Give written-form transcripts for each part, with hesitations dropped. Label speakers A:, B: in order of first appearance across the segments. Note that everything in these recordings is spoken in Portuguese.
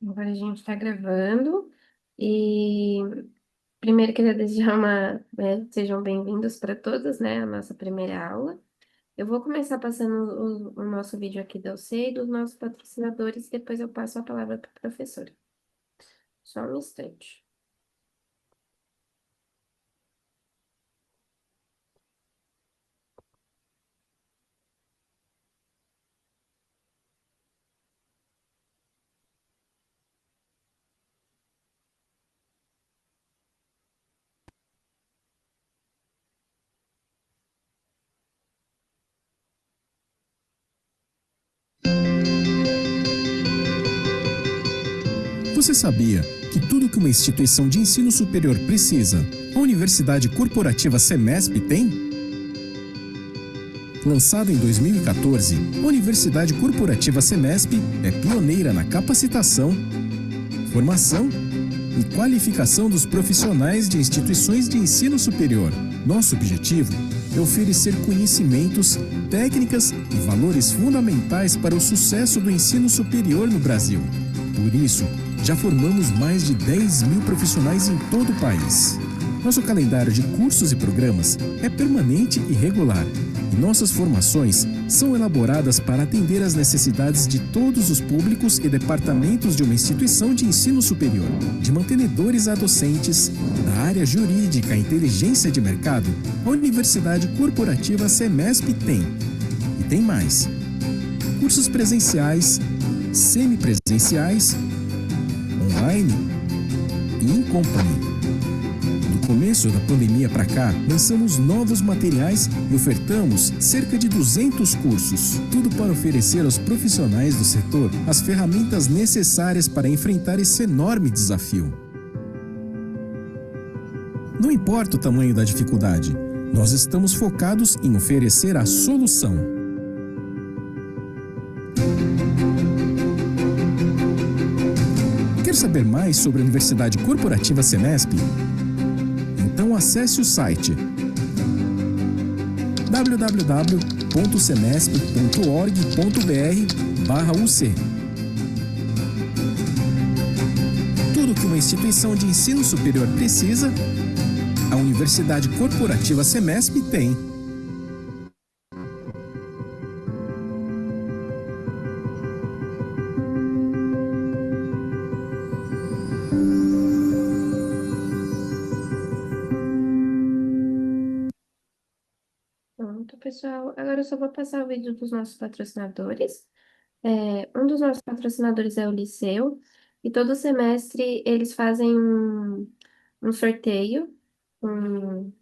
A: Agora a gente está gravando e primeiro queria desejar sejam bem-vindos para todos, né, a nossa primeira aula. Eu vou começar passando o nosso vídeo aqui da UC e dos nossos patrocinadores, depois eu passo a palavra para a professora. Só um instante.
B: Você sabia que tudo que uma instituição de ensino superior precisa, a Universidade Corporativa Semesp tem? Lançada em 2014, a Universidade Corporativa Semesp é pioneira na capacitação, formação e qualificação dos profissionais de instituições de ensino superior. Nosso objetivo é oferecer conhecimentos, técnicas e valores fundamentais para o sucesso do ensino superior no Brasil. Por isso, já formamos mais de 10 mil profissionais em todo o país. Nosso calendário de cursos e programas é permanente e regular, e nossas formações são elaboradas para atender às necessidades de todos os públicos e departamentos de uma instituição de ensino superior. De mantenedores a docentes, da área jurídica à inteligência de mercado, a Universidade Corporativa Semesp tem. E tem mais. Cursos presenciais, semipresenciais, online e in company. Do começo da pandemia para cá, lançamos novos materiais e ofertamos cerca de 200 cursos. Tudo para oferecer aos profissionais do setor as ferramentas necessárias para enfrentar esse enorme desafio. Não importa o tamanho da dificuldade, nós estamos focados em oferecer a solução. Quer saber mais sobre a Universidade Corporativa Semesp? Então acesse o site www.semesp.org.br/UC. Tudo que uma instituição de ensino superior precisa, a Universidade Corporativa Semesp tem.
A: Pronto, pessoal. Agora eu só vou passar o vídeo dos nossos patrocinadores. Um dos nossos patrocinadores é o Liceu, e todo semestre eles fazem um sorteio, um,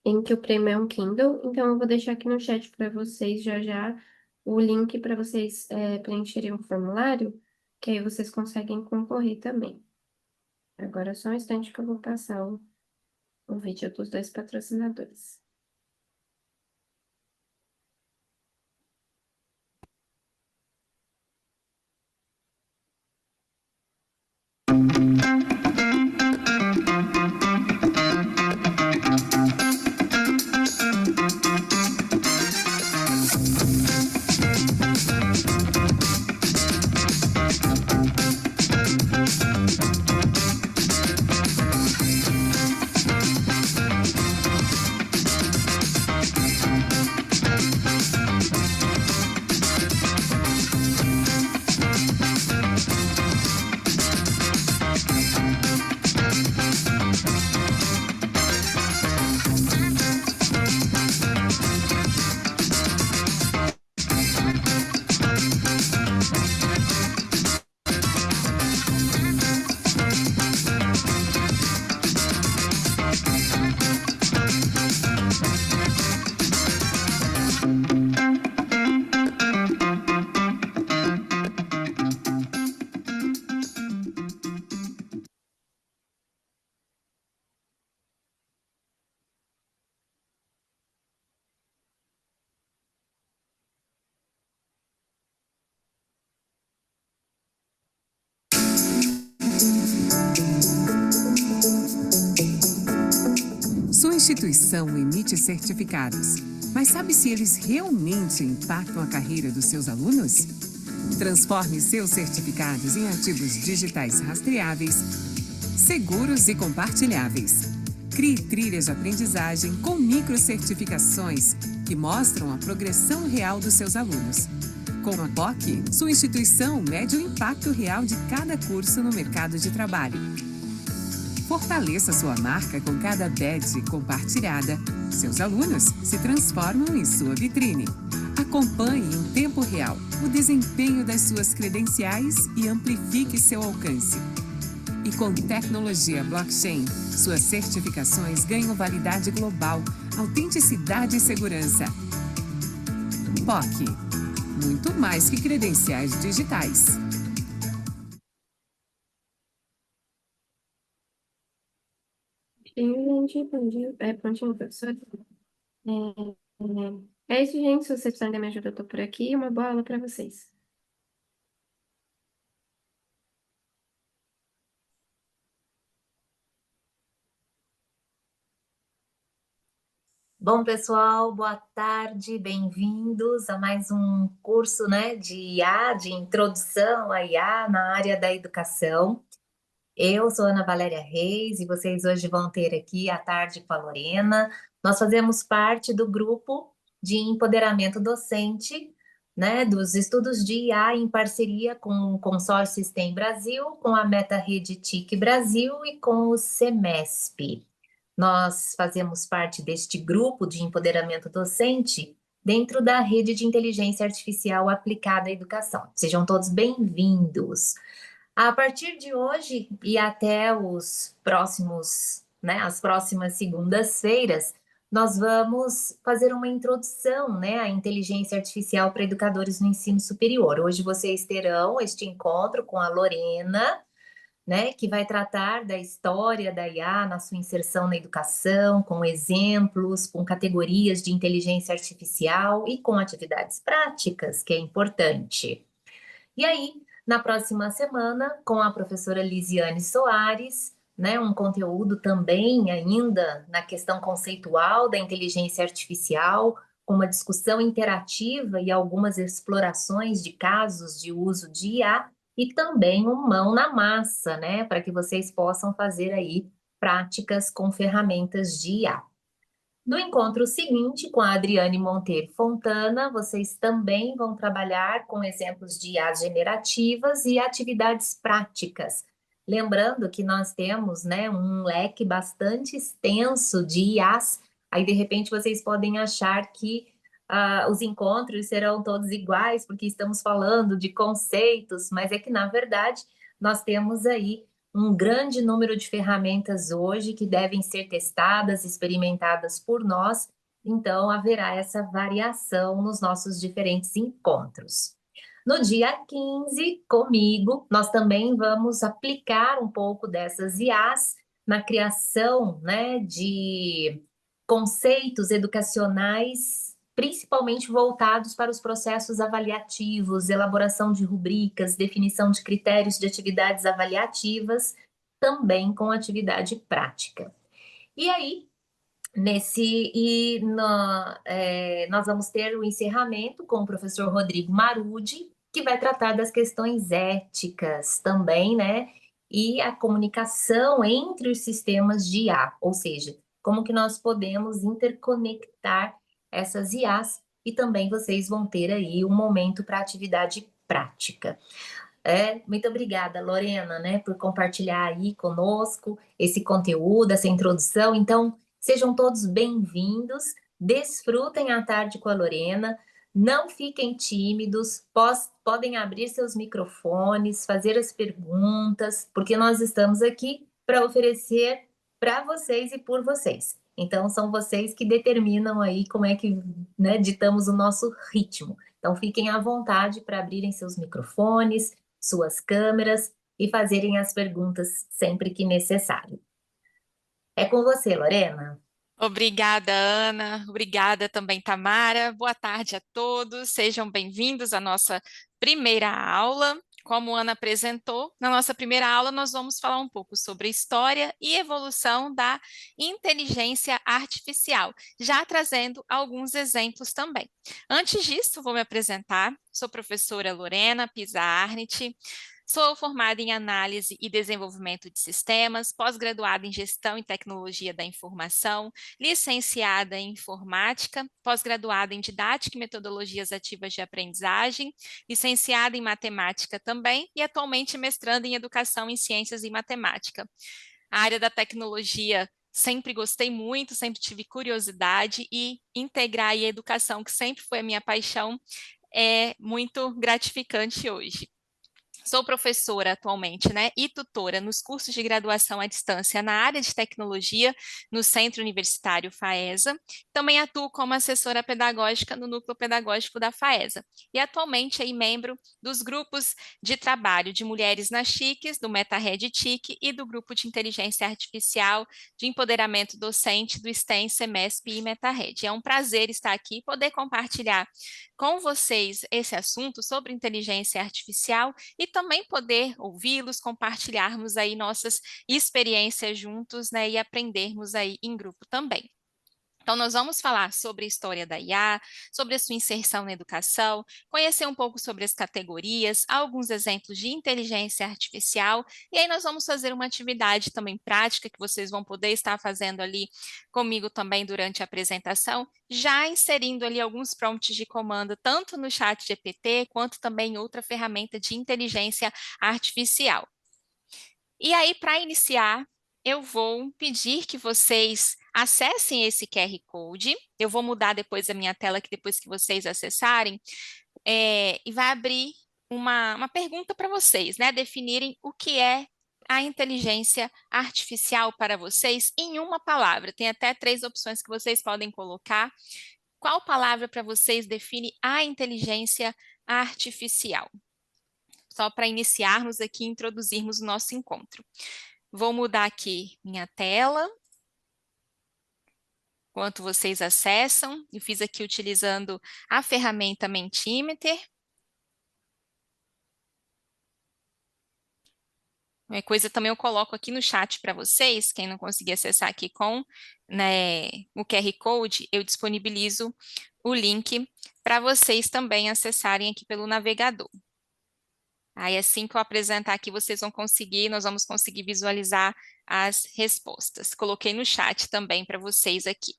A: em que o prêmio é um Kindle. Então, eu vou deixar aqui no chat para vocês já já o link para vocês preencherem o formulário, que aí vocês conseguem concorrer também. Agora, só um instante que eu vou passar o vídeo dos dois patrocinadores.
C: Sua instituição emite certificados, mas sabe se eles realmente impactam a carreira dos seus alunos? Transforme seus certificados em ativos digitais rastreáveis, seguros e compartilháveis. Crie trilhas de aprendizagem com microcertificações que mostram a progressão real dos seus alunos. Com a POC, sua instituição mede o impacto real de cada curso no mercado de trabalho. Fortaleça sua marca com cada badge compartilhada. Seus alunos se transformam em sua vitrine. Acompanhe em tempo real o desempenho das suas credenciais e amplifique seu alcance. E com tecnologia blockchain, suas certificações ganham validade global, autenticidade e segurança. POC. Muito mais que credenciais digitais.
A: Sim, gente, prontinho, professor. É isso, gente. Se vocês precisarem da minha ajuda, eu tô por aqui. Uma boa aula para vocês.
D: Bom, pessoal, boa tarde, bem-vindos a mais um curso, né, de IA, de introdução à IA na área da educação. Eu sou Ana Valéria Reis e vocês hoje vão ter aqui à tarde com a Lorena. Nós fazemos parte do grupo de empoderamento docente, né, dos estudos de IA em parceria com o Consórcio STEM Brasil, com a Meta Rede TIC Brasil e com o SEMESP. Nós fazemos parte deste grupo de empoderamento docente dentro da rede de inteligência artificial aplicada à educação. Sejam todos bem-vindos. A partir de hoje e até os próximos, né, as próximas segundas-feiras, nós vamos fazer uma introdução, né, à inteligência artificial para educadores no ensino superior. Hoje vocês terão este encontro com a Lorena, né, que vai tratar da história da IA na sua inserção na educação, com exemplos, com categorias de inteligência artificial e com atividades práticas, que é importante. E aí, na próxima semana, com a professora Lisiane Soares, né, um conteúdo também ainda na questão conceitual da inteligência artificial, com uma discussão interativa e algumas explorações de casos de uso de IA, e também um mão na massa, né, para que vocês possam fazer aí práticas com ferramentas de IA. No encontro seguinte, com a Adriane Monteiro Fontana, vocês também vão trabalhar com exemplos de IAs generativas e atividades práticas. Lembrando que nós temos, né, um leque bastante extenso de IAs, aí de repente vocês podem achar que os encontros serão todos iguais, porque estamos falando de conceitos, mas é que, na verdade, nós temos aí um grande número de ferramentas hoje que devem ser testadas, experimentadas por nós, então haverá essa variação nos nossos diferentes encontros. No dia 15, comigo, nós também vamos aplicar um pouco dessas IAs na criação, né, de conceitos educacionais, principalmente voltados para os processos avaliativos, elaboração de rubricas, definição de critérios de atividades avaliativas, também com atividade prática. E aí, nós vamos ter o encerramento com o professor Rodrigo Marudi, que vai tratar das questões éticas também, né? E a comunicação entre os sistemas de IA, ou seja, como que nós podemos interconectar essas IAs, e também vocês vão ter aí um momento para atividade prática. Muito obrigada, Lorena, né, por compartilhar aí conosco esse conteúdo, essa introdução. Então, sejam todos bem-vindos, desfrutem a tarde com a Lorena, não fiquem tímidos, podem abrir seus microfones, fazer as perguntas, porque nós estamos aqui para oferecer para vocês e por vocês. Então, são vocês que determinam aí como é que, né, ditamos o nosso ritmo. Então, fiquem à vontade para abrirem seus microfones, suas câmeras e fazerem as perguntas sempre que necessário. É com você, Lorena.
E: Obrigada, Ana. Obrigada também, Tamara. Boa tarde a todos. Sejam bem-vindos à nossa primeira aula. como a Ana apresentou, na nossa primeira aula nós vamos falar um pouco sobre a história e evolução da inteligência artificial, já trazendo alguns exemplos também. Antes disso, vou me apresentar. Sou professora Lorena Pisa-Arnit, sou formada em análise e desenvolvimento de sistemas, pós-graduada em gestão e tecnologia da informação, licenciada em informática, pós-graduada em didática e metodologias ativas de aprendizagem, licenciada em matemática também e atualmente mestranda em educação em ciências e matemática. A área da tecnologia sempre gostei muito, sempre tive curiosidade e integrar a educação, que sempre foi a minha paixão, é muito gratificante hoje. Sou professora atualmente, né, e tutora nos cursos de graduação à distância na área de tecnologia no Centro Universitário FAESA. Também atuo como assessora pedagógica no núcleo pedagógico da FAESA e atualmente aí membro dos grupos de trabalho de mulheres nas TICs, do MetaRed TIC e do grupo de inteligência artificial de empoderamento docente do STEM, SEMESP e MetaRed. É um prazer estar aqui e poder compartilhar com vocês esse assunto sobre inteligência artificial e também poder ouvi-los, compartilharmos aí nossas experiências juntos, né, e aprendermos aí em grupo também. Então, nós vamos falar sobre a história da IA, sobre a sua inserção na educação, conhecer um pouco sobre as categorias, alguns exemplos de inteligência artificial, e aí nós vamos fazer uma atividade também prática que vocês vão poder estar fazendo ali comigo também durante a apresentação, já inserindo ali alguns prompts de comando, tanto no chat GPT, quanto também em outra ferramenta de inteligência artificial. E aí, para iniciar, eu vou pedir que vocês acessem esse QR Code. Eu vou mudar depois a minha tela, que depois que vocês acessarem, e vai abrir uma pergunta para vocês, né? Definirem o que é a inteligência artificial para vocês em uma palavra. Tem até 3 opções que vocês podem colocar. Qual palavra para vocês define a inteligência artificial? Só para iniciarmos aqui e introduzirmos o nosso encontro. Vou mudar aqui minha tela, enquanto vocês acessam. Eu fiz aqui utilizando a ferramenta Mentimeter. Qualquer coisa também eu coloco aqui no chat para vocês, quem não conseguir acessar aqui com, né, o QR Code, eu disponibilizo o link para vocês também acessarem aqui pelo navegador. Aí, assim que eu apresentar aqui, vocês vão conseguir, nós vamos conseguir visualizar as respostas. Coloquei no chat também para vocês aqui.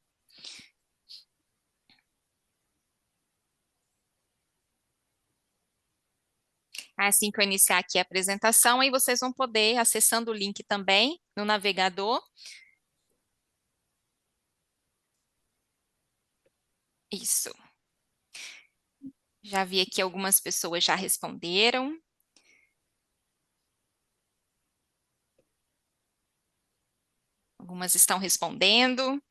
E: Assim que eu iniciar aqui a apresentação, aí vocês vão poder, acessando o link também no navegador. Isso. Já vi aqui algumas pessoas já responderam. Algumas estão respondendo.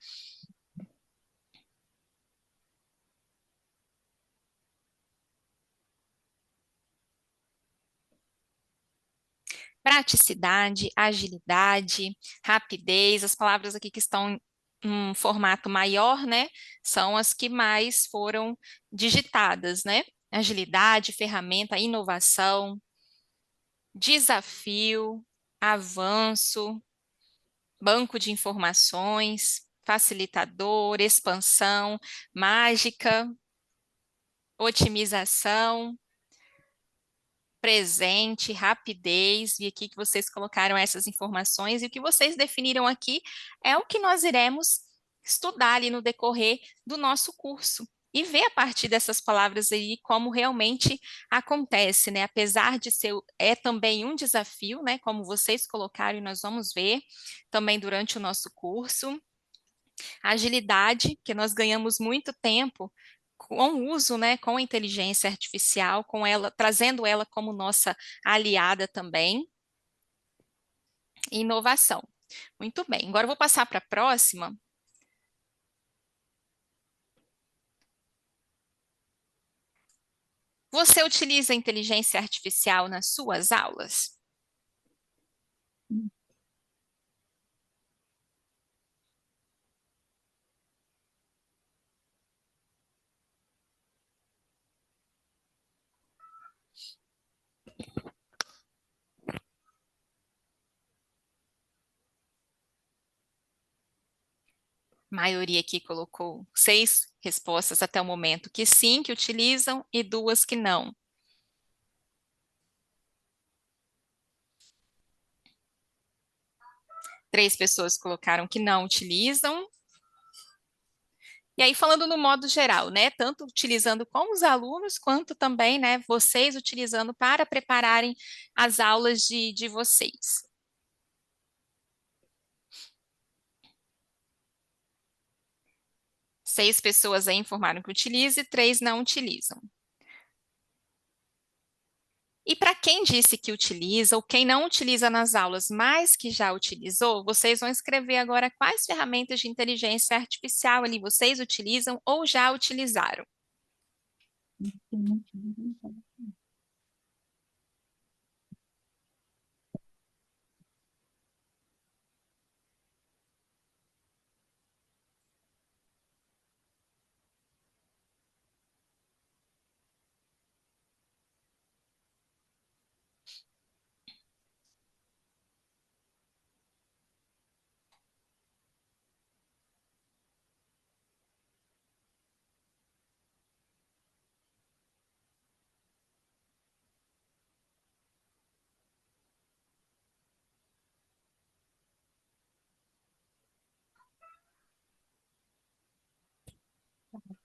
E: Praticidade, agilidade, rapidez, as palavras aqui que estão em um formato maior, né, são as que mais foram digitadas, né? Agilidade, ferramenta, inovação, desafio, avanço, banco de informações, facilitador, expansão, mágica, otimização, presente, rapidez, vi aqui que vocês colocaram essas informações e o que vocês definiram aqui é o que nós iremos estudar ali no decorrer do nosso curso e ver a partir dessas palavras aí como realmente acontece, né? Apesar de ser, é também um desafio, né? Como vocês colocaram e nós vamos ver também durante o nosso curso. Agilidade, que nós ganhamos muito tempo com o uso, né, com a inteligência artificial, com ela, trazendo ela como nossa aliada também. E inovação. Muito bem, agora eu vou passar para a próxima. Você utiliza a inteligência artificial nas suas aulas? maioria aqui colocou 6 respostas até o momento que sim, que utilizam, e 2 que não. Três pessoas colocaram que não utilizam. E aí, falando no modo geral, né, tanto utilizando com os alunos, quanto também, né, vocês utilizando para prepararem as aulas de vocês. Seis pessoas aí informaram que utilizam e 3 não utilizam. E para quem disse que utiliza ou quem não utiliza nas aulas, mas que já utilizou, vocês vão escrever agora quais ferramentas de inteligência artificial ali vocês utilizam ou já utilizaram.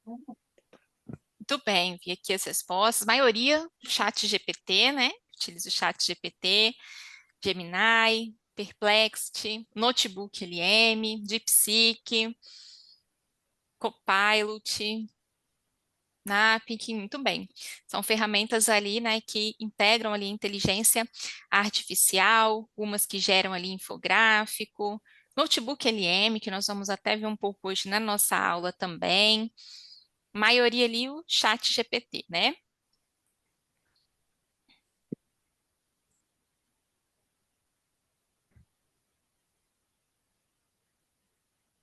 E: Muito bem, vi aqui as respostas. Maioria, chat GPT, né? Utilizo o chat GPT, Gemini, Perplexity, Notebook LM, DeepSeek, Copilot, Napic, muito bem. São ferramentas ali, né, que integram ali inteligência artificial, umas que geram ali infográfico, Notebook LM, que nós vamos até ver um pouco hoje na nossa aula também. Maioria ali o chat GPT, né?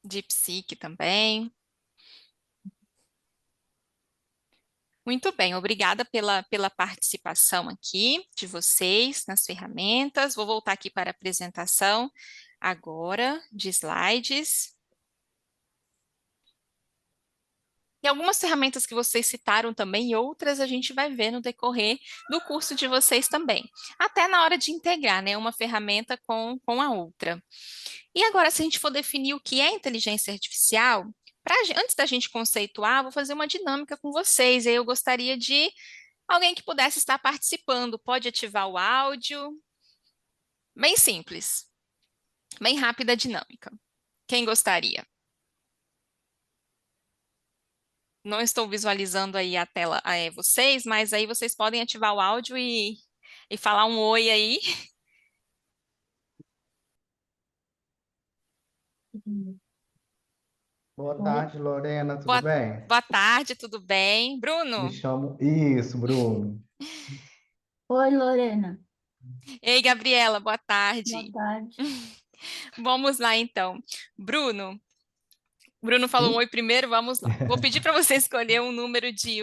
E: DeepSeek também. Muito bem, obrigada pela participação aqui de vocês nas ferramentas. Vou voltar aqui para a apresentação agora de slides. E algumas ferramentas que vocês citaram também, e outras a gente vai ver no decorrer do curso de vocês também. Até na hora de integrar, né, uma ferramenta com a outra. E agora, se a gente for definir o que é inteligência artificial, antes da gente conceituar, vou fazer uma dinâmica com vocês. E aí eu gostaria de alguém que pudesse estar participando. Pode ativar o áudio. Bem simples. Bem rápida a dinâmica. Quem gostaria? Não estou visualizando aí a tela, vocês, mas aí vocês podem ativar o áudio e falar um oi aí.
F: Boa tarde, Lorena, tudo
E: Boa,
F: bem?
E: boa tarde, tudo bem?
F: Me
E: Bruno?
F: chamo. Isso, Bruno.
G: Oi, Lorena.
E: Ei, Gabriela, boa
G: Boa
E: tarde.
G: tarde.
E: Vamos lá, então. Bruno falou um
F: Sim?
E: oi primeiro, vamos lá. Vou pedir para você escolher um número de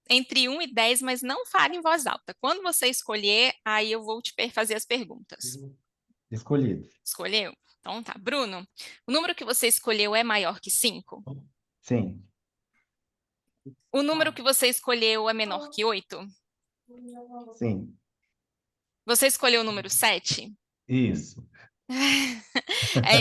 E: entre 1 e 10, mas não fale em voz alta. Quando você escolher, aí eu vou te fazer as perguntas.
F: Escolhido.
E: Escolheu? Então tá. Bruno, o número que você escolheu é maior que 5?
F: Sim,
E: O número que você escolheu é menor que 8?
F: sim.
E: Você escolheu o número 7?
F: Isso.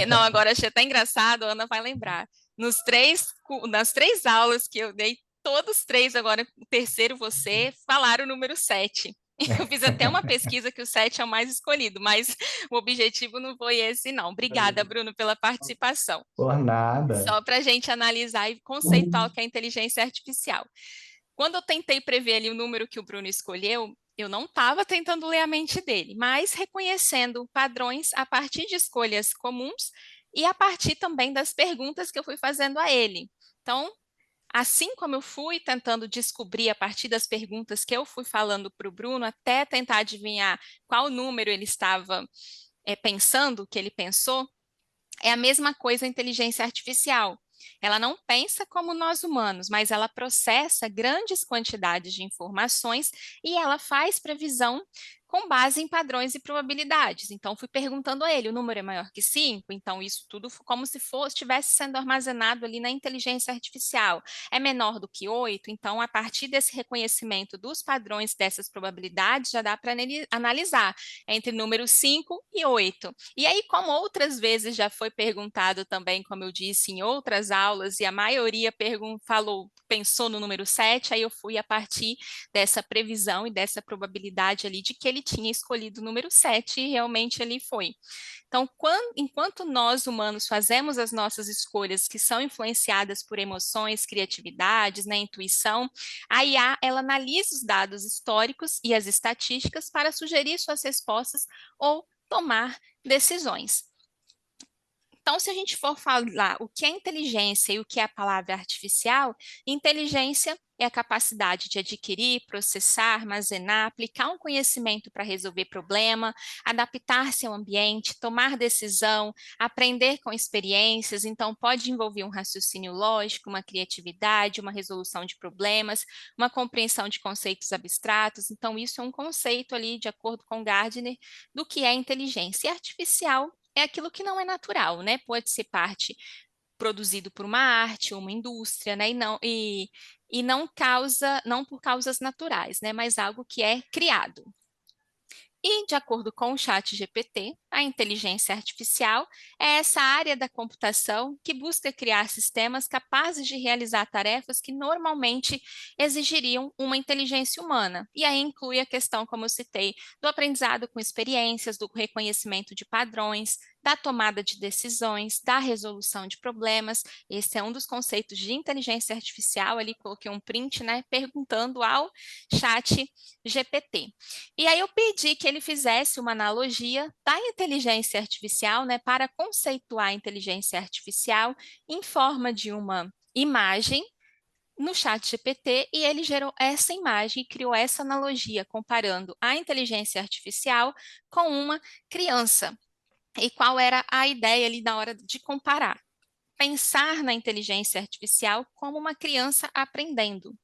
E: Não, agora achei até engraçado, a Ana vai lembrar. Nas três aulas que eu dei, todos três, agora o terceiro você, falaram o número 7. Eu fiz até uma pesquisa que o 7 é o mais escolhido, mas o objetivo não foi esse, não. Obrigada, Bruno, pela participação.
F: Por nada.
E: Só para a gente analisar e conceituar o que é inteligência artificial. Quando eu tentei prever ali o número que o Bruno escolheu, eu não estava tentando ler a mente dele, mas reconhecendo padrões a partir de escolhas comuns e a partir também das perguntas que eu fui fazendo a ele. Então, assim como eu fui tentando descobrir a partir das perguntas que eu fui falando para o Bruno, até tentar adivinhar qual número ele estava pensando, que ele pensou, é a mesma coisa a inteligência artificial. Ela não pensa como nós humanos, mas ela processa grandes quantidades de informações e ela faz previsão com base em padrões e probabilidades. Então, fui perguntando a ele, o número é maior que 5? Então, isso tudo como se estivesse sendo armazenado ali na inteligência artificial. É menor do que 8? Então, a partir desse reconhecimento dos padrões dessas probabilidades, já dá para analisar entre números 5 e 8. E aí, como outras vezes já foi perguntado também, como eu disse, em outras aulas, e a maioria pensou no número 7, aí eu fui a partir dessa previsão e dessa probabilidade ali de que ele tinha escolhido o número 7 e realmente ele foi. Então, enquanto nós humanos fazemos as nossas escolhas que são influenciadas por emoções, criatividades, né, intuição, a IA ela analisa os dados históricos e as estatísticas para sugerir suas respostas ou tomar decisões. Então, se a gente for falar o que é inteligência e o que é a palavra artificial, inteligência é a capacidade de adquirir, processar, armazenar, aplicar um conhecimento para resolver problema, adaptar-se ao ambiente, tomar decisão, aprender com experiências. Então, pode envolver um raciocínio lógico, uma criatividade, uma resolução de problemas, uma compreensão de conceitos abstratos. Então, isso é um conceito ali, de acordo com Gardner, do que é inteligência. E artificial é aquilo que não é natural, né? Pode ser parte produzido por uma arte, uma indústria, né? E não por causas naturais, né? Mas algo que é criado. E, de acordo com o ChatGPT, a inteligência artificial é essa área da computação que busca criar sistemas capazes de realizar tarefas que normalmente exigiriam uma inteligência humana. E aí inclui a questão, como eu citei, do aprendizado com experiências, do reconhecimento de padrões, da tomada de decisões, da resolução de problemas. Esse é um dos conceitos de inteligência artificial. Ali coloquei um print, né, perguntando ao ChatGPT. E aí eu pedi que ele fizesse uma analogia da inteligência artificial, né, para conceituar a inteligência artificial em forma de uma imagem no ChatGPT, e ele gerou essa imagem e criou essa analogia, comparando a inteligência artificial com uma criança. E qual era a ideia ali na hora de comparar? Pensar na inteligência artificial como uma criança aprendendo.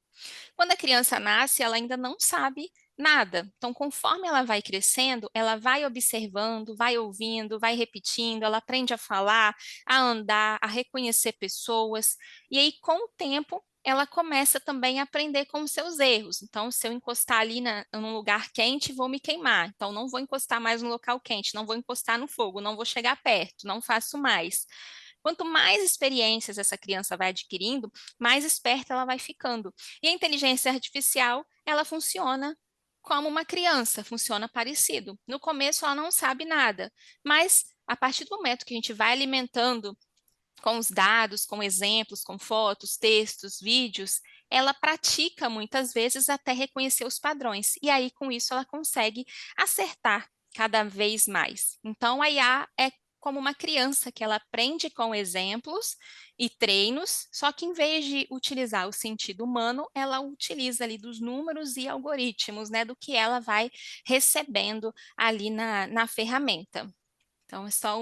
E: Quando a criança nasce, ela ainda não sabe nada. Então, conforme ela vai crescendo, ela vai observando, vai ouvindo, vai repetindo, ela aprende a falar, a andar, a reconhecer pessoas. E aí, com o tempo, ela começa também a aprender com os seus erros. Então, se eu encostar ali num lugar quente, vou me queimar. Então, não vou encostar mais no local quente, não vou encostar no fogo, não vou chegar perto, não faço mais. Quanto mais experiências essa criança vai adquirindo, mais esperta ela vai ficando. E a inteligência artificial, ela funciona como uma criança, funciona parecido. No começo ela não sabe nada, mas a partir do momento que a gente vai alimentando com os dados, com exemplos, com fotos, textos, vídeos, ela pratica muitas vezes até reconhecer os padrões. E aí, com isso, ela consegue acertar cada vez mais. Então, a IA é como uma criança que ela aprende com exemplos e treinos, só que em vez de utilizar o sentido humano, ela utiliza ali dos números e algoritmos, né, do que ela vai recebendo ali na ferramenta. Então, é só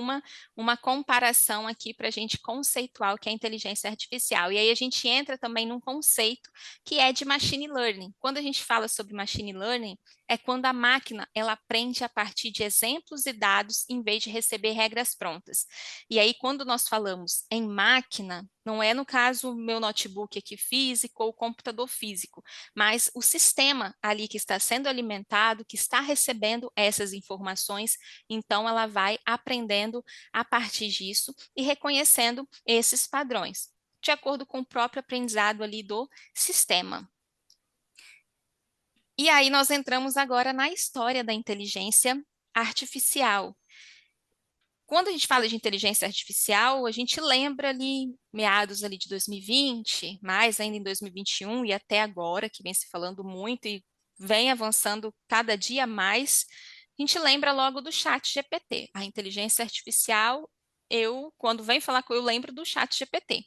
E: uma comparação aqui para a gente conceituar o que é inteligência artificial. E aí a gente entra também num conceito que é de machine learning. Quando a gente fala sobre machine learning, é quando a máquina ela aprende a partir de exemplos e dados em vez de receber regras prontas. E aí, quando nós falamos em máquina, não é no caso o meu notebook aqui físico ou computador físico, mas o sistema ali que está sendo alimentado, que está recebendo essas informações, então ela vai aprendendo a partir disso e reconhecendo esses padrões, de acordo com o próprio aprendizado ali do sistema. E aí nós entramos agora na história da inteligência artificial. Quando a gente fala de inteligência artificial, a gente lembra ali meados ali de 2020, mais ainda em 2021 e até agora, que vem se falando muito e vem avançando cada dia mais, a gente lembra logo do ChatGPT. A inteligência artificial, quando vem falar com eu lembro do ChatGPT.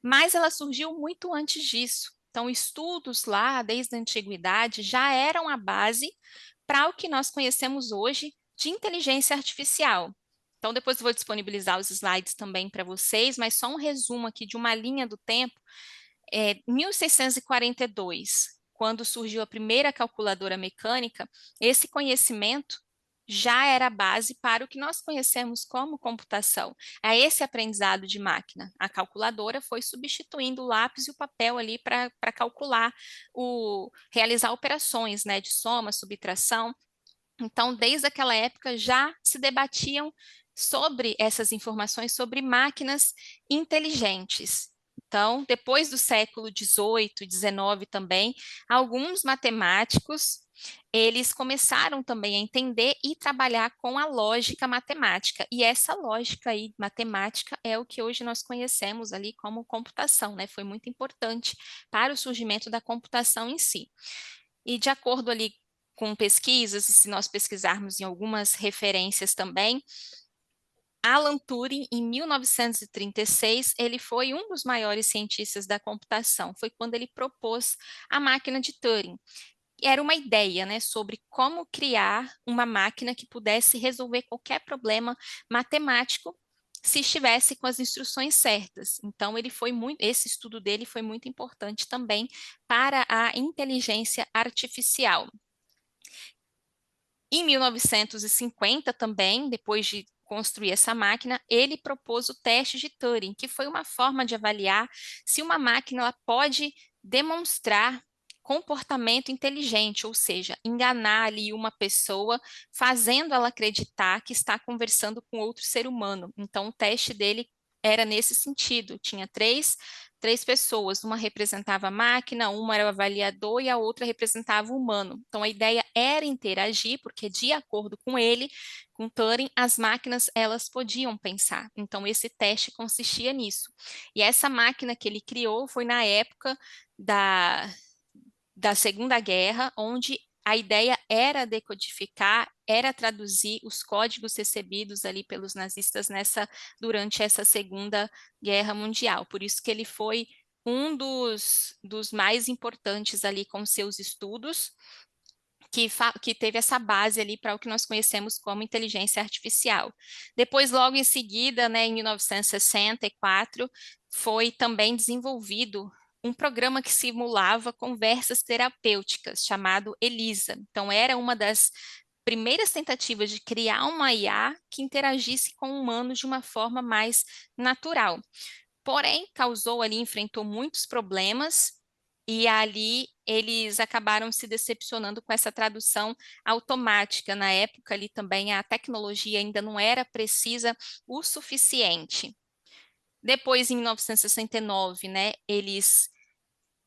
E: Mas ela surgiu muito antes disso. Então, estudos lá, desde a antiguidade, já eram a base para o que nós conhecemos hoje de inteligência artificial. Então, depois eu vou disponibilizar os slides também para vocês, mas só um resumo aqui de uma linha do tempo. 1642, quando surgiu a primeira calculadora mecânica, esse conhecimento já era a base para o que nós conhecemos como computação. É esse aprendizado de máquina. A calculadora foi substituindo o lápis e o papel ali para calcular, realizar operações, né, de soma, subtração. Então, desde aquela época já se debatiam sobre essas informações, sobre máquinas inteligentes. Então, depois do século XVIII, XIX também, alguns matemáticos, eles começaram também a entender e trabalhar com a lógica matemática. E essa lógica aí matemática é o que hoje nós conhecemos ali como computação, né? Foi muito importante para o surgimento da computação em si. E de acordo ali com pesquisas, e se nós pesquisarmos em algumas referências também, Alan Turing, em 1936, ele foi um dos maiores cientistas da computação. Foi quando ele propôs a máquina de Turing. Era uma ideia, né, sobre como criar uma máquina que pudesse resolver qualquer problema matemático se estivesse com as instruções certas. Então, esse estudo dele foi muito importante também para a inteligência artificial. Em 1950 também, depois de construir essa máquina, ele propôs o teste de Turing, que foi uma forma de avaliar se uma máquina ela pode demonstrar comportamento inteligente, ou seja, enganar ali uma pessoa, fazendo ela acreditar que está conversando com outro ser humano. Então, o teste dele era nesse sentido. Tinha três pessoas, uma representava a máquina, uma era o avaliador e a outra representava o humano. Então, a ideia era interagir, porque de acordo com ele, com Turing, as máquinas, elas podiam pensar. Então, esse teste consistia nisso. E essa máquina que ele criou foi na época da Segunda Guerra, onde a ideia era decodificar, era traduzir os códigos recebidos ali pelos nazistas durante essa Segunda Guerra Mundial. Por isso que ele foi um dos mais importantes ali com seus estudos, que teve essa base ali para o que nós conhecemos como inteligência artificial. Depois, logo em seguida, né, em 1964, foi também desenvolvido um programa que simulava conversas terapêuticas, chamado ELISA. Então, era uma das primeiras tentativas de criar uma IA que interagisse com humanos de uma forma mais natural. Porém, enfrentou muitos problemas, e ali eles acabaram se decepcionando com essa tradução automática. Na época ali também a tecnologia ainda não era precisa o suficiente. Depois, em 1969, né, eles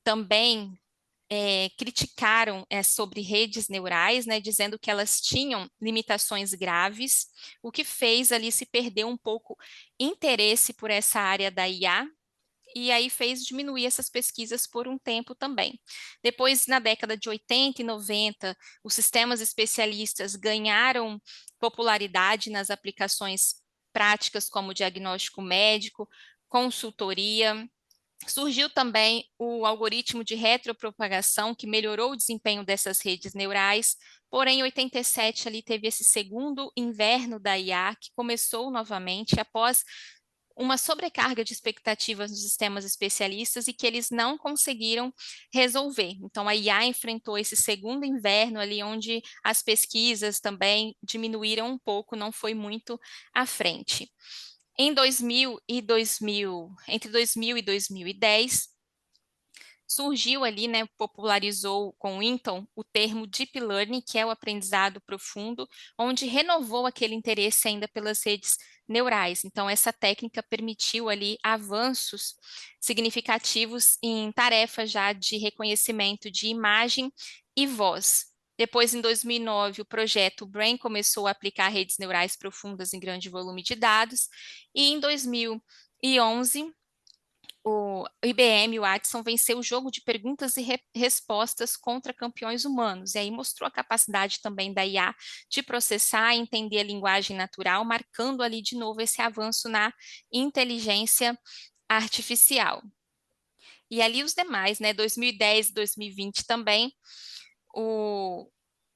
E: também criticaram sobre redes neurais, né, dizendo que elas tinham limitações graves, o que fez ali se perder um pouco interesse por essa área da IA, e aí fez diminuir essas pesquisas por um tempo também. Depois, na década de 80 e 90, os sistemas especialistas ganharam popularidade nas aplicações práticas como diagnóstico médico, consultoria. Surgiu também o algoritmo de retropropagação, que melhorou o desempenho dessas redes neurais, porém, em 87 ali teve esse segundo inverno da IA, que começou novamente após uma sobrecarga de expectativas nos sistemas especialistas e que eles não conseguiram resolver. Então, a IA enfrentou esse segundo inverno ali, onde as pesquisas também diminuíram um pouco, não foi muito à frente. Entre 2000 e 2010, surgiu ali, né, popularizou com o Hinton o termo Deep Learning, que é o aprendizado profundo, onde renovou aquele interesse ainda pelas redes neurais. Então, essa técnica permitiu ali avanços significativos em tarefas já de reconhecimento de imagem e voz. Depois, em 2009, o projeto Brain começou a aplicar redes neurais profundas em grande volume de dados, e em 2011, o IBM, o Watson, venceu o jogo de perguntas e respostas contra campeões humanos, e aí mostrou a capacidade também da IA de processar e entender a linguagem natural, marcando ali de novo esse avanço na inteligência artificial. E ali os demais, né, 2010 e 2020 também,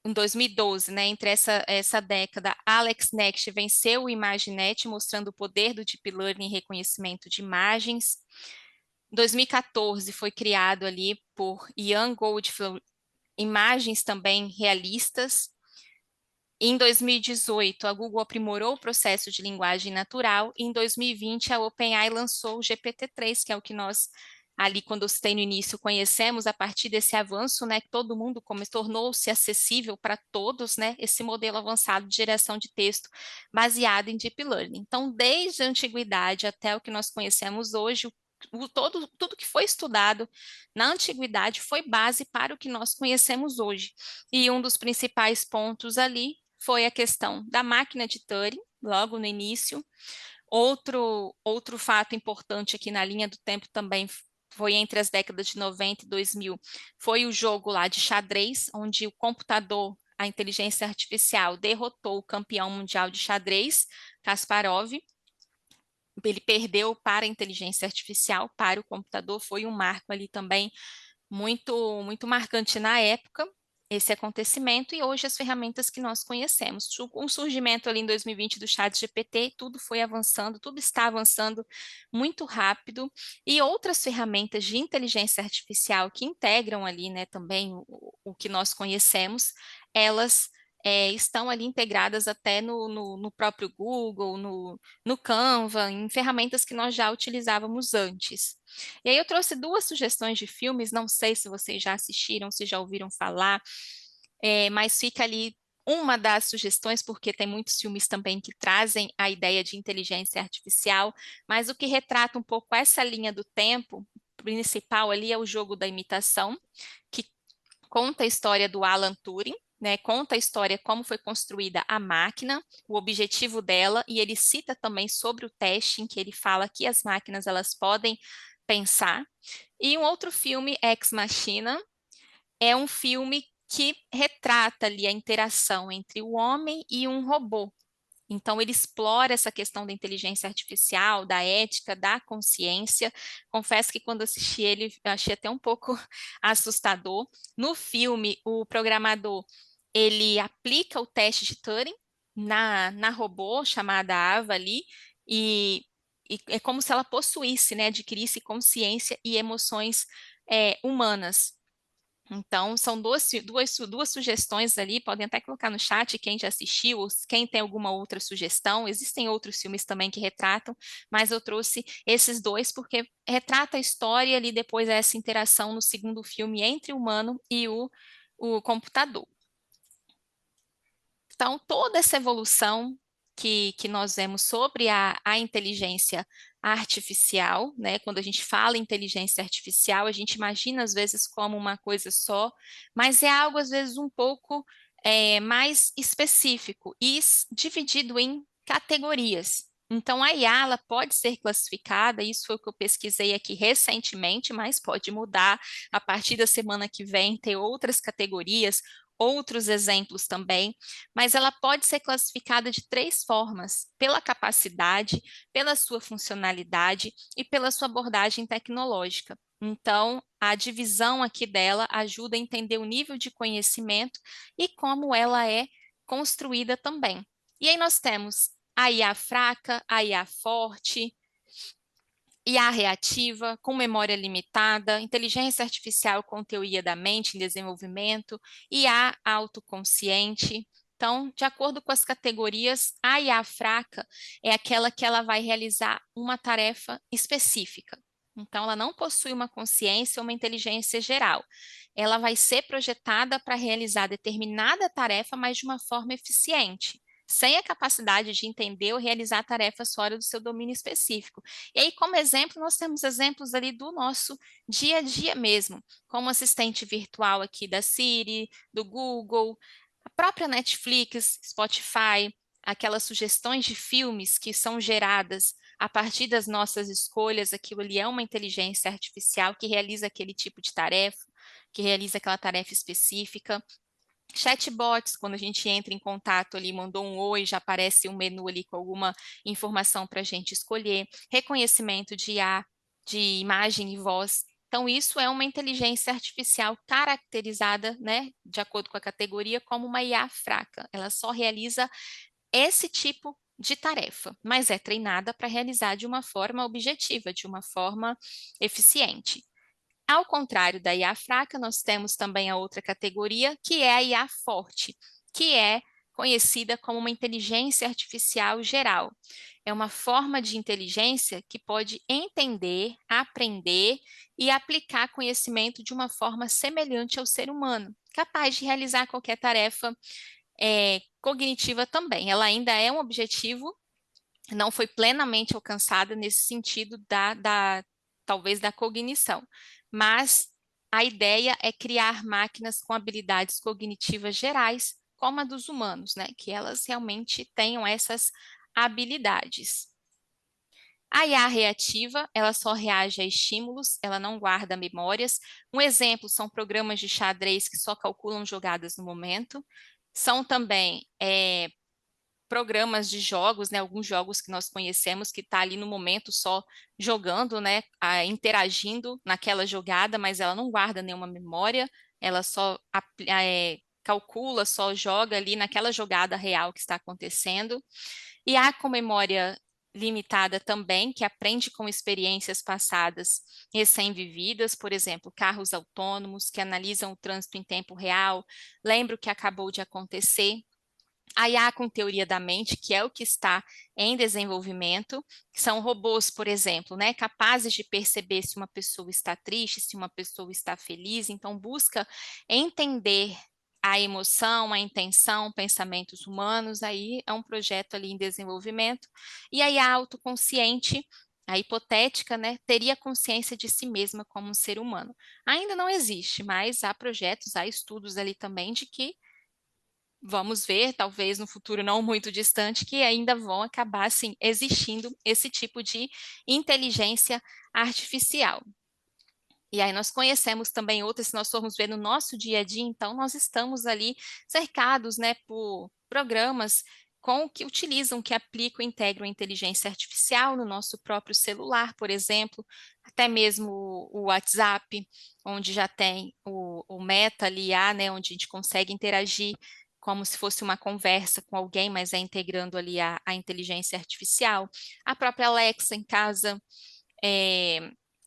E: em 2012, né, entre essa década, AlexNext venceu o ImageNet, mostrando o poder do Deep Learning em reconhecimento de imagens. Em 2014 foi criado ali por Ian Goldfield, imagens também realistas. Em 2018, a Google aprimorou o processo de linguagem natural e em 2020 a OpenAI lançou o GPT-3, que é o que nós ali, quando eu citei no início, conhecemos a partir desse avanço, né, que todo mundo tornou-se acessível para todos, né, esse modelo avançado de geração de texto baseado em Deep Learning. Então, desde a antiguidade até o que nós conhecemos hoje, tudo que foi estudado na antiguidade foi base para o que nós conhecemos hoje. E um dos principais pontos ali foi a questão da máquina de Turing, logo no início. Outro fato importante aqui na linha do tempo também foi entre as décadas de 90 e 2000, foi o jogo lá de xadrez, onde o computador, a inteligência artificial, derrotou o campeão mundial de xadrez, Kasparov. Ele perdeu para a inteligência artificial, para o computador, foi um marco ali também muito marcante na época, esse acontecimento, e hoje as ferramentas que nós conhecemos. Com o surgimento ali em 2020 do ChatGPT, tudo foi avançando, tudo está avançando muito rápido, e outras ferramentas de inteligência artificial que integram ali, né, também o que nós conhecemos, elas estão ali integradas até no próprio Google, no Canva, em ferramentas que nós já utilizávamos antes. E aí eu trouxe duas sugestões de filmes, não sei se vocês já assistiram, se já ouviram falar, mas fica ali uma das sugestões, porque tem muitos filmes também que trazem a ideia de inteligência artificial, mas o que retrata um pouco essa linha do tempo principal ali é o Jogo da Imitação, que conta a história do Alan Turing, né, conta a história como foi construída a máquina, o objetivo dela, e ele cita também sobre o teste em que ele fala que as máquinas elas podem pensar. E um outro filme, Ex Machina, é um filme que retrata ali a interação entre o homem e um robô. Então, ele explora essa questão da inteligência artificial, da ética, da consciência. Confesso que quando assisti ele, eu achei até um pouco assustador. No filme, o programador, ele aplica o teste de Turing na robô chamada Ava ali, e é como se ela possuísse, né, adquirisse consciência e emoções humanas. Então, são duas sugestões ali, podem até colocar no chat quem já assistiu, ou quem tem alguma outra sugestão. Existem outros filmes também que retratam, mas eu trouxe esses dois porque retrata a história ali depois dessa interação no segundo filme entre o humano e o computador. Então, toda essa evolução que nós vemos sobre a inteligência artificial, né? Quando a gente fala em inteligência artificial, a gente imagina às vezes como uma coisa só, mas é algo às vezes um pouco mais específico e dividido em categorias. Então, a IA ela pode ser classificada, isso foi o que eu pesquisei aqui recentemente, mas pode mudar a partir da semana que vem, ter outras categorias, outros exemplos também, mas ela pode ser classificada de três formas: pela capacidade, pela sua funcionalidade e pela sua abordagem tecnológica. Então, a divisão aqui dela ajuda a entender o nível de conhecimento e como ela é construída também. E aí nós temos a IA fraca, a IA forte, IA reativa, com memória limitada, inteligência artificial com teoria da mente em desenvolvimento, IA autoconsciente. Então, de acordo com as categorias, a IA fraca é aquela que ela vai realizar uma tarefa específica. Então, ela não possui uma consciência ou uma inteligência geral. Ela vai ser projetada para realizar determinada tarefa, mas de uma forma eficiente, sem a capacidade de entender ou realizar tarefas fora do seu domínio específico. E aí, como exemplo, nós temos exemplos ali do nosso dia a dia mesmo, como assistente virtual aqui da Siri, do Google, a própria Netflix, Spotify, aquelas sugestões de filmes que são geradas a partir das nossas escolhas. Aquilo ali é uma inteligência artificial que realiza aquele tipo de tarefa, que realiza aquela tarefa específica. Chatbots, quando a gente entra em contato ali, mandou um oi, já aparece um menu ali com alguma informação para a gente escolher. Reconhecimento de IA, de imagem e voz. Então, isso é uma inteligência artificial caracterizada, né, de acordo com a categoria, como uma IA fraca. Ela só realiza esse tipo de tarefa, mas é treinada para realizar de uma forma objetiva, de uma forma eficiente. Ao contrário da IA fraca, nós temos também a outra categoria, que é a IA forte, que é conhecida como uma inteligência artificial geral. É uma forma de inteligência que pode entender, aprender e aplicar conhecimento de uma forma semelhante ao ser humano, capaz de realizar qualquer tarefa cognitiva também. Ela ainda é um objetivo, não foi plenamente alcançada nesse sentido talvez da cognição, mas a ideia é criar máquinas com habilidades cognitivas gerais, como a dos humanos, né? Que elas realmente tenham essas habilidades. A IA reativa, ela só reage a estímulos, ela não guarda memórias. Um exemplo são programas de xadrez que só calculam jogadas no momento. São também programas de jogos, né, alguns jogos que nós conhecemos que está ali no momento só jogando, né, interagindo naquela jogada, mas ela não guarda nenhuma memória, ela só calcula, só joga ali naquela jogada real que está acontecendo. E há com memória limitada também, que aprende com experiências passadas recém-vividas, por exemplo, carros autônomos que analisam o trânsito em tempo real, lembra o que acabou de acontecer. A IA com teoria da mente, que é o que está em desenvolvimento, que são robôs, por exemplo, né, capazes de perceber se uma pessoa está triste, se uma pessoa está feliz, então busca entender a emoção, a intenção, pensamentos humanos, aí é um projeto ali em desenvolvimento. E a IA autoconsciente, a hipotética, né, teria consciência de si mesma como um ser humano. Ainda não existe, mas há projetos, há estudos ali também de que vamos ver, talvez no futuro não muito distante, que ainda vão acabar, assim, existindo esse tipo de inteligência artificial. E aí nós conhecemos também outras, se nós formos ver no nosso dia a dia, então nós estamos ali cercados, né, por programas que utilizam, que aplicam e integram a inteligência artificial no nosso próprio celular, por exemplo, até mesmo o WhatsApp, onde já tem o Meta ali, né, onde a gente consegue interagir como se fosse uma conversa com alguém, mas é integrando ali a inteligência artificial. A própria Alexa em casa,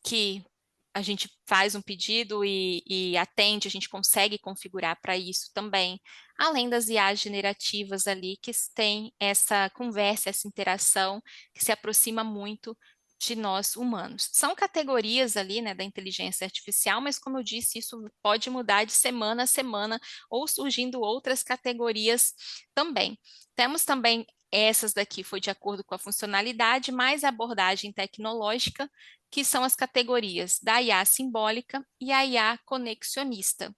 E: que a gente faz um pedido e atende, a gente consegue configurar para isso também, além das IAs generativas ali, que têm essa conversa, essa interação, que se aproxima muito de nós humanos. São categorias ali, né, da inteligência artificial, mas como eu disse, isso pode mudar de semana a semana, ou surgindo outras categorias também. Temos também essas daqui foi de acordo com a funcionalidade, mais a abordagem tecnológica, que são as categorias da IA simbólica e a IA conexionista.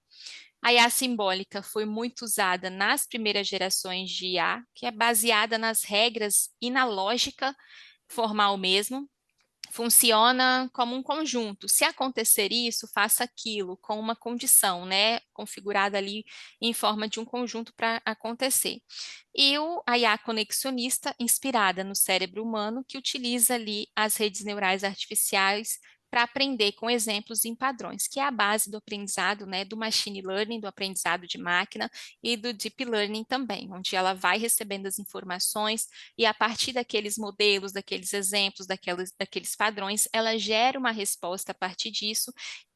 E: A IA simbólica foi muito usada nas primeiras gerações de IA, que é baseada nas regras e na lógica formal mesmo, funciona como um conjunto. Se acontecer isso, faça aquilo, com uma condição, né? Configurada ali em forma de um conjunto para acontecer. E a IA conexionista, inspirada no cérebro humano, que utiliza ali as redes neurais artificiais para aprender com exemplos em padrões, que é a base do aprendizado, né, do machine learning, do aprendizado de máquina e do deep learning também, onde ela vai recebendo as informações e a partir daqueles modelos, daqueles exemplos, daqueles padrões, ela gera uma resposta a partir disso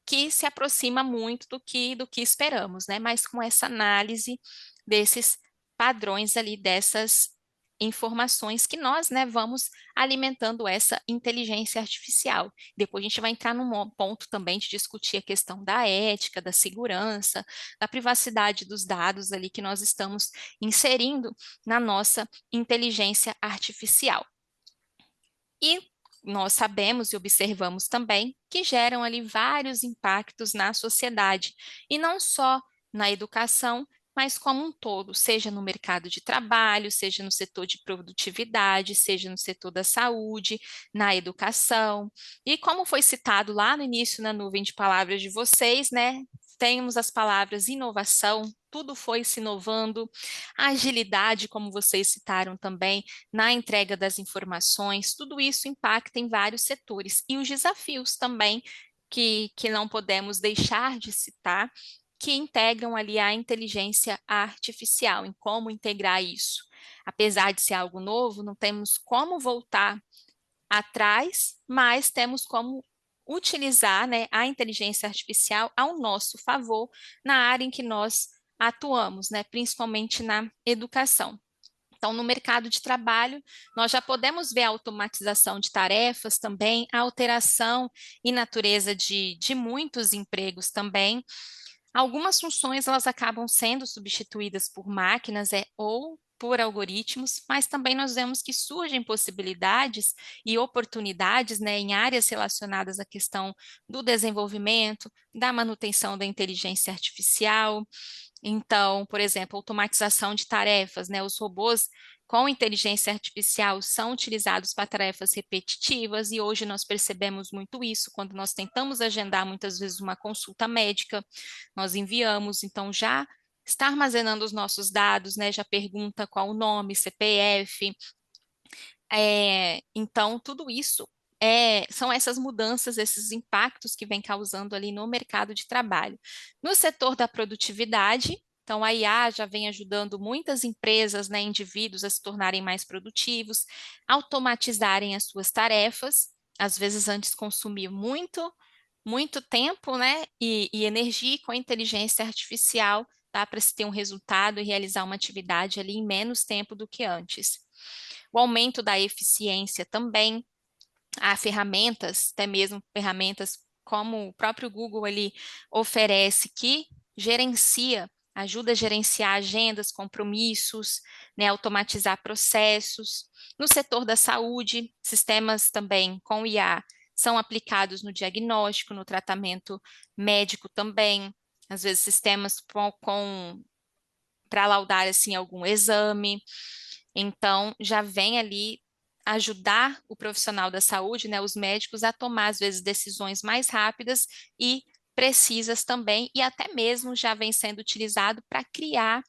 E: que se aproxima muito do que esperamos, né? Mas com essa análise desses padrões ali, dessas informações que nós, né, vamos alimentando essa inteligência artificial. Depois a gente vai entrar num ponto também de discutir a questão da ética, da segurança, da privacidade dos dados ali que nós estamos inserindo na nossa inteligência artificial. E nós sabemos e observamos também que geram ali vários impactos na sociedade, e não só na educação, mas como um todo, seja no mercado de trabalho, seja no setor de produtividade, seja no setor da saúde, na educação. E como foi citado lá no início na nuvem de palavras de vocês, né? Temos as palavras inovação, tudo foi se inovando, agilidade, como vocês citaram também, na entrega das informações, tudo isso impacta em vários setores. E os desafios também, que não podemos deixar de citar, que integram ali a inteligência artificial, em como integrar isso. apesar de ser algo novo, não temos como voltar atrás, mas temos como utilizar, né, a inteligência artificial ao nosso favor na área em que nós atuamos, né, principalmente na educação. Então, no mercado de trabalho, nós já podemos ver a automatização de tarefas também, a alteração e natureza de muitos empregos também. Algumas funções elas acabam sendo substituídas por máquinas ou por algoritmos, mas também nós vemos que surgem possibilidades e oportunidades, né, em áreas relacionadas à questão do desenvolvimento, da manutenção da inteligência artificial. Então, por exemplo, automatização de tarefas, né? Os robôs com inteligência artificial são utilizados para tarefas repetitivas e hoje nós percebemos muito isso quando nós tentamos agendar muitas vezes uma consulta médica, nós enviamos, então já está armazenando os nossos dados, né? Já pergunta qual o nome, CPF. Então, tudo isso são essas mudanças, esses impactos que vem causando ali no mercado de trabalho. No setor da produtividade, então a IA já vem ajudando muitas empresas, né, indivíduos a se tornarem mais produtivos, automatizarem as suas tarefas, às vezes antes consumir muito tempo, né, e energia, e com a inteligência artificial dá para se ter um resultado e realizar uma atividade ali em menos tempo do que antes. O aumento da eficiência também, há ferramentas, até mesmo ferramentas como o próprio Google ali oferece, que ajuda a gerenciar agendas, compromissos, né, automatizar processos. No setor da saúde, sistemas também com IA são aplicados no diagnóstico, no tratamento médico também, às vezes sistemas para laudar assim algum exame. Então, já vem ali ajudar o profissional da saúde, né, os médicos, a tomar, às vezes, decisões mais rápidas e precisas também, e até mesmo já vem sendo utilizado para criar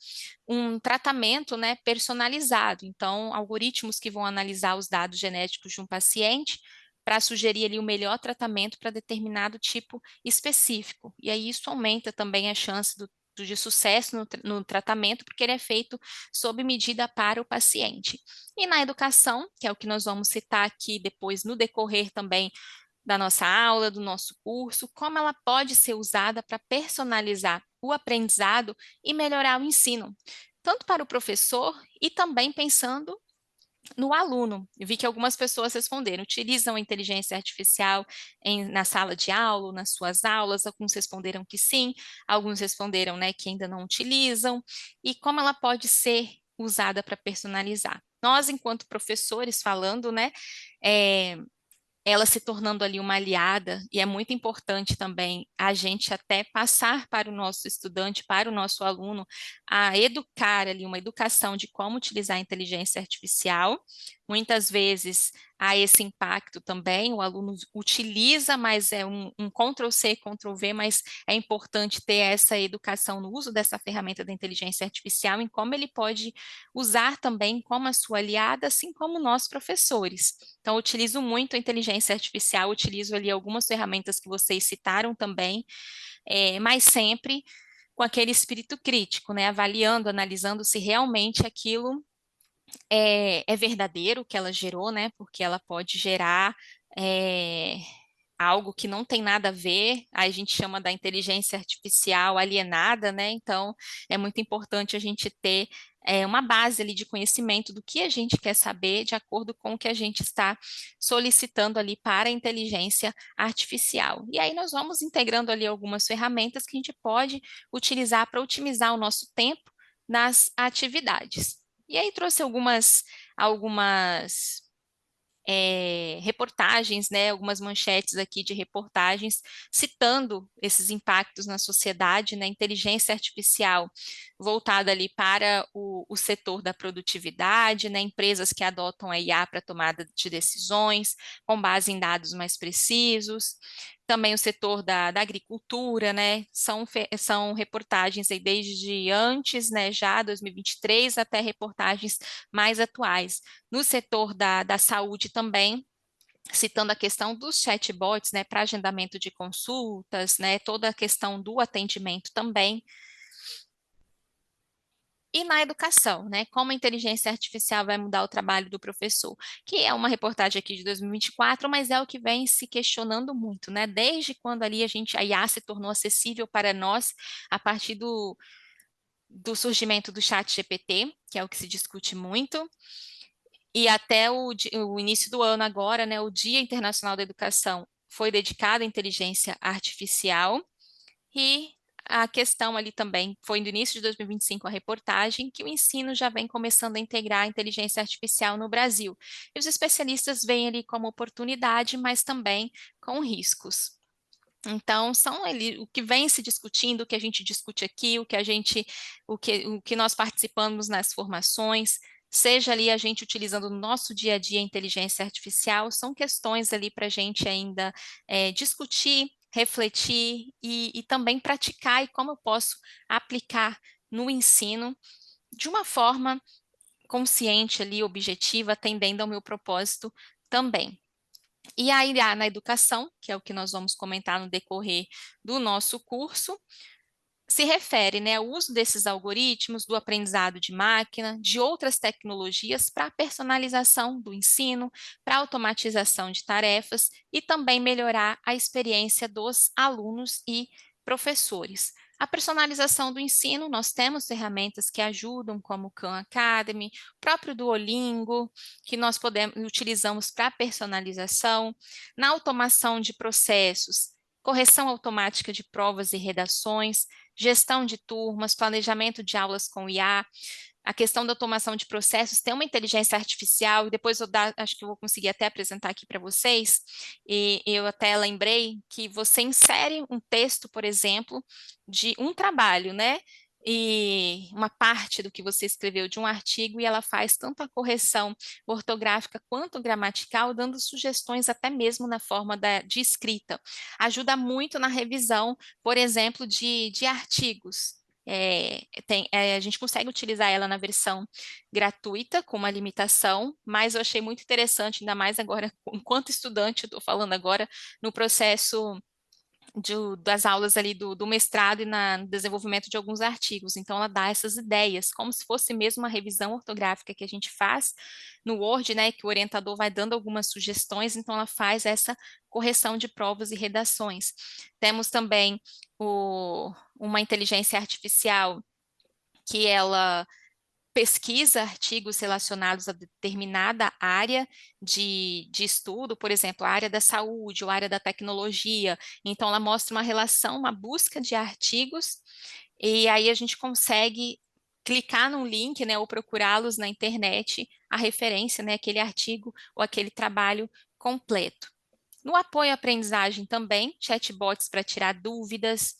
E: um tratamento, né, personalizado. Então, algoritmos que vão analisar os dados genéticos de um paciente para sugerir ali o melhor tratamento para determinado tipo específico. E aí isso aumenta também a chance de sucesso no tratamento, porque ele é feito sob medida para o paciente. E na educação, que é o que nós vamos citar aqui depois no decorrer também da nossa aula, do nosso curso, como ela pode ser usada para personalizar o aprendizado e melhorar o ensino, tanto para o professor e também pensando no aluno. Eu vi que algumas pessoas responderam, utilizam a inteligência artificial na sala de aula, nas suas aulas, alguns responderam que sim, alguns responderam, né, que ainda não utilizam, e como ela pode ser usada para personalizar. Nós, enquanto professores, falando, né, ela se tornando ali uma aliada, e é muito importante também a gente até passar para o nosso estudante, para o nosso aluno, a educar ali, uma educação de como utilizar a inteligência artificial. Muitas vezes há esse impacto também, o aluno utiliza, mas é um Ctrl+C, Ctrl+V, mas é importante ter essa educação no uso dessa ferramenta da inteligência artificial, em como ele pode usar também como a sua aliada, assim como nós professores. Então, eu utilizo muito a inteligência artificial, utilizo ali algumas ferramentas que vocês citaram também, mas sempre com aquele espírito crítico, né? Avaliando, analisando se realmente aquilo é verdadeiro o que ela gerou, né? Porque ela pode gerar é, algo que não tem nada a ver, aí a gente chama da inteligência artificial alienada, né? Então, é muito importante a gente ter uma base ali de conhecimento do que a gente quer saber, de acordo com o que a gente está solicitando ali para a inteligência artificial. E aí nós vamos integrando ali algumas ferramentas que a gente pode utilizar para otimizar o nosso tempo nas atividades. E aí trouxe algumas reportagens, né, algumas manchetes aqui de reportagens citando esses impactos na sociedade, né, inteligência artificial voltada ali para o setor da produtividade, né, empresas que adotam a IA para tomada de decisões com base em dados mais precisos. Também o setor da agricultura, né, são reportagens aí desde antes, né, já 2023, até reportagens mais atuais. No setor da saúde também, citando a questão dos chatbots, né, para agendamento de consultas, né, toda a questão do atendimento também. E na educação, né? Como a inteligência artificial vai mudar o trabalho do professor? Que é uma reportagem aqui de 2024, mas é o que vem se questionando muito, né? Desde quando ali a IA se tornou acessível para nós, a partir do surgimento do chat GPT, que é o que se discute muito, e até o início do ano agora, né? O Dia Internacional da Educação foi dedicado à inteligência artificial, e a questão ali também foi no início de 2025 a reportagem que o ensino já vem começando a integrar a inteligência artificial no Brasil. E os especialistas veem ali como oportunidade, mas também com riscos. Então, são ali o que vem se discutindo, o que a gente discute aqui, o que nós participamos nas formações, seja ali a gente utilizando no nosso dia a dia a inteligência artificial, são questões ali para a gente ainda discutir, refletir e também praticar e como eu posso aplicar no ensino de uma forma consciente ali, objetiva, atendendo ao meu propósito também. E aí, na educação, que é o que nós vamos comentar no decorrer do nosso curso, se refere, né, ao uso desses algoritmos, do aprendizado de máquina, de outras tecnologias para a personalização do ensino, para a automatização de tarefas e também melhorar a experiência dos alunos e professores. A personalização do ensino, nós temos ferramentas que ajudam, como o Khan Academy, o próprio Duolingo, que nós utilizamos para personalização, na automação de processos, correção automática de provas e redações, gestão de turmas, planejamento de aulas com IA, a questão da automação de processos, tem uma inteligência artificial, e depois acho que eu vou conseguir até apresentar aqui para vocês, e eu até lembrei que você insere um texto, por exemplo, de um trabalho, né? E uma parte do que você escreveu de um artigo, e ela faz tanto a correção ortográfica quanto gramatical, dando sugestões até mesmo na forma de escrita. Ajuda muito na revisão, por exemplo, de artigos. A gente consegue utilizar ela na versão gratuita, com uma limitação, mas eu achei muito interessante, ainda mais agora, enquanto estudante, eu estou falando agora, no processo das aulas ali do mestrado e no desenvolvimento de alguns artigos. Então, ela dá essas ideias, como se fosse mesmo uma revisão ortográfica que a gente faz no Word, né, que o orientador vai dando algumas sugestões, então ela faz essa correção de provas e redações. Temos também uma inteligência artificial que ela pesquisa artigos relacionados a determinada área de estudo, por exemplo, a área da saúde ou a área da tecnologia. Então, ela mostra uma relação, uma busca de artigos, e aí a gente consegue clicar num link, né, ou procurá-los na internet, a referência, né, aquele artigo ou aquele trabalho completo. No apoio à aprendizagem também, chatbots para tirar dúvidas,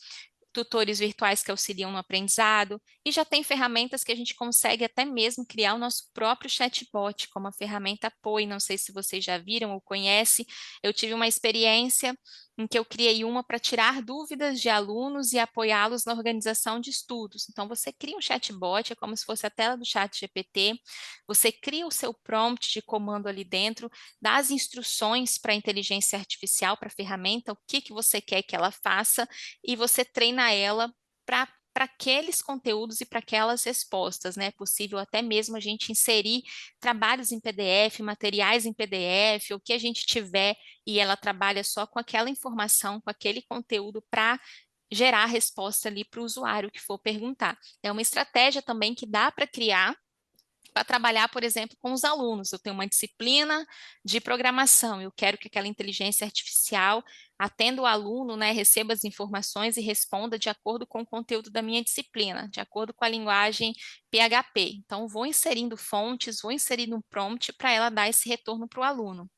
E: tutores virtuais que auxiliam no aprendizado, e já tem ferramentas que a gente consegue até mesmo criar o nosso próprio chatbot, como a ferramenta Apoio, não sei se vocês já viram ou conhecem, eu tive uma experiência em que eu criei uma para tirar dúvidas de alunos e apoiá-los na organização de estudos. Então, você cria um chatbot, é como se fosse a tela do chat GPT, você cria o seu prompt de comando ali dentro, dá as instruções para a inteligência artificial, para a ferramenta, o que você quer que ela faça, e você treina ela para aqueles conteúdos e para aquelas respostas, né? É possível até mesmo a gente inserir trabalhos em PDF, materiais em PDF, o que a gente tiver, e ela trabalha só com aquela informação, com aquele conteúdo para gerar a resposta ali para o usuário que for perguntar. É uma estratégia também que dá para criar para trabalhar, por exemplo, com os alunos. Eu tenho uma disciplina de programação, eu quero que aquela inteligência artificial atenda o aluno, né, receba as informações e responda de acordo com o conteúdo da minha disciplina, de acordo com a linguagem PHP. Então, vou inserindo fontes, vou inserindo um prompt para ela dar esse retorno para o aluno.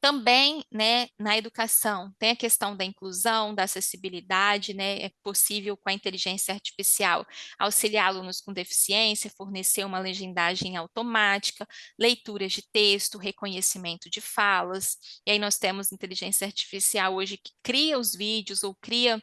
E: Também, né, na educação, tem a questão da inclusão, da acessibilidade, né, é possível com a inteligência artificial auxiliar alunos com deficiência, fornecer uma legendagem automática, leituras de texto, reconhecimento de falas, e aí nós temos inteligência artificial hoje que cria os vídeos ou cria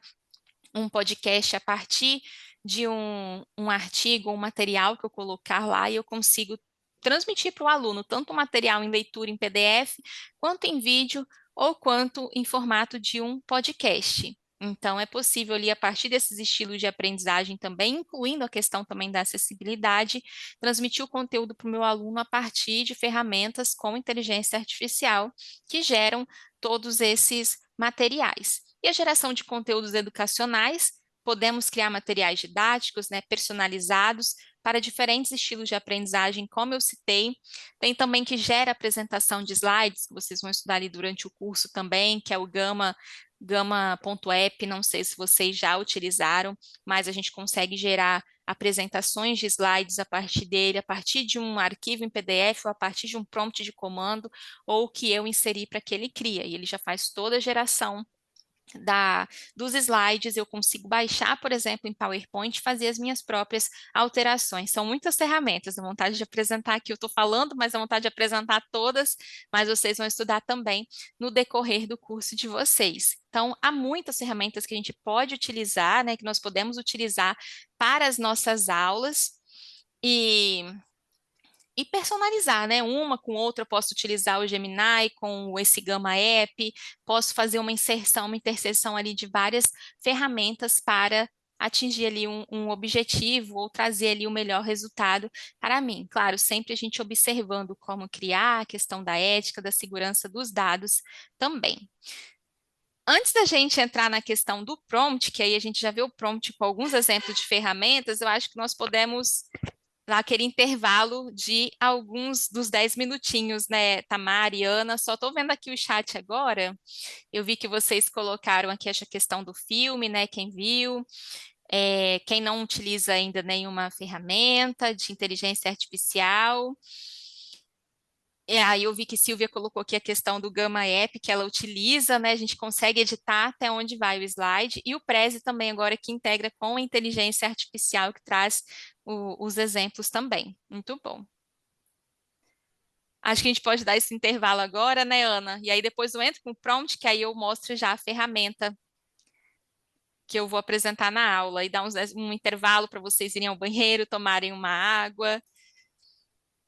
E: um podcast a partir de um artigo ou um material que eu colocar lá, e eu consigo transmitir para o aluno tanto o material em leitura em PDF, quanto em vídeo ou quanto em formato de um podcast. Então, é possível ali, a partir desses estilos de aprendizagem também, incluindo a questão também da acessibilidade, transmitir o conteúdo para o meu aluno a partir de ferramentas com inteligência artificial que geram todos esses materiais. E a geração de conteúdos educacionais, podemos criar materiais didáticos, né, personalizados para diferentes estilos de aprendizagem, como eu citei. Tem também que gera apresentação de slides, que vocês vão estudar ali durante o curso também, que é o Gama.app, não sei se vocês já utilizaram, mas a gente consegue gerar apresentações de slides a partir dele, a partir de um arquivo em PDF ou a partir de um prompt de comando, ou que eu inseri para que ele cria, e ele já faz toda a geração dos slides. Eu consigo baixar, por exemplo, em PowerPoint e fazer as minhas próprias alterações. São muitas ferramentas, a vontade de apresentar aqui, eu estou falando, mas a vontade de apresentar todas, mas vocês vão estudar também no decorrer do curso de vocês. Então, há muitas ferramentas que a gente pode utilizar, né, que nós podemos utilizar para as nossas aulas, e personalizar, né? Uma com outra, eu posso utilizar o Gemini com esse Gama App, posso fazer uma inserção, uma interseção ali de várias ferramentas para atingir ali um objetivo ou trazer ali o melhor resultado para mim. Claro, sempre a gente observando como criar, a questão da ética, da segurança dos dados também. Antes da gente entrar na questão do prompt, que aí a gente já vê o prompt com alguns exemplos de ferramentas, eu acho que nós podemos naquele intervalo de alguns dos 10 minutinhos, né, Tamara e Ana? Só estou vendo aqui o chat agora. Eu vi que vocês colocaram aqui essa questão do filme, né? Quem viu, quem não utiliza ainda nenhuma ferramenta de inteligência artificial. Aí eu vi que Silvia colocou aqui a questão do Gama App, que ela utiliza, né? A gente consegue editar até onde vai o slide, e o Prezi também agora que integra com a inteligência artificial, que traz os exemplos também. Muito bom. Acho que a gente pode dar esse intervalo agora, né, Ana? E aí depois eu entro com o prompt, que aí eu mostro já a ferramenta que eu vou apresentar na aula, e dar um intervalo para vocês irem ao banheiro, tomarem uma água.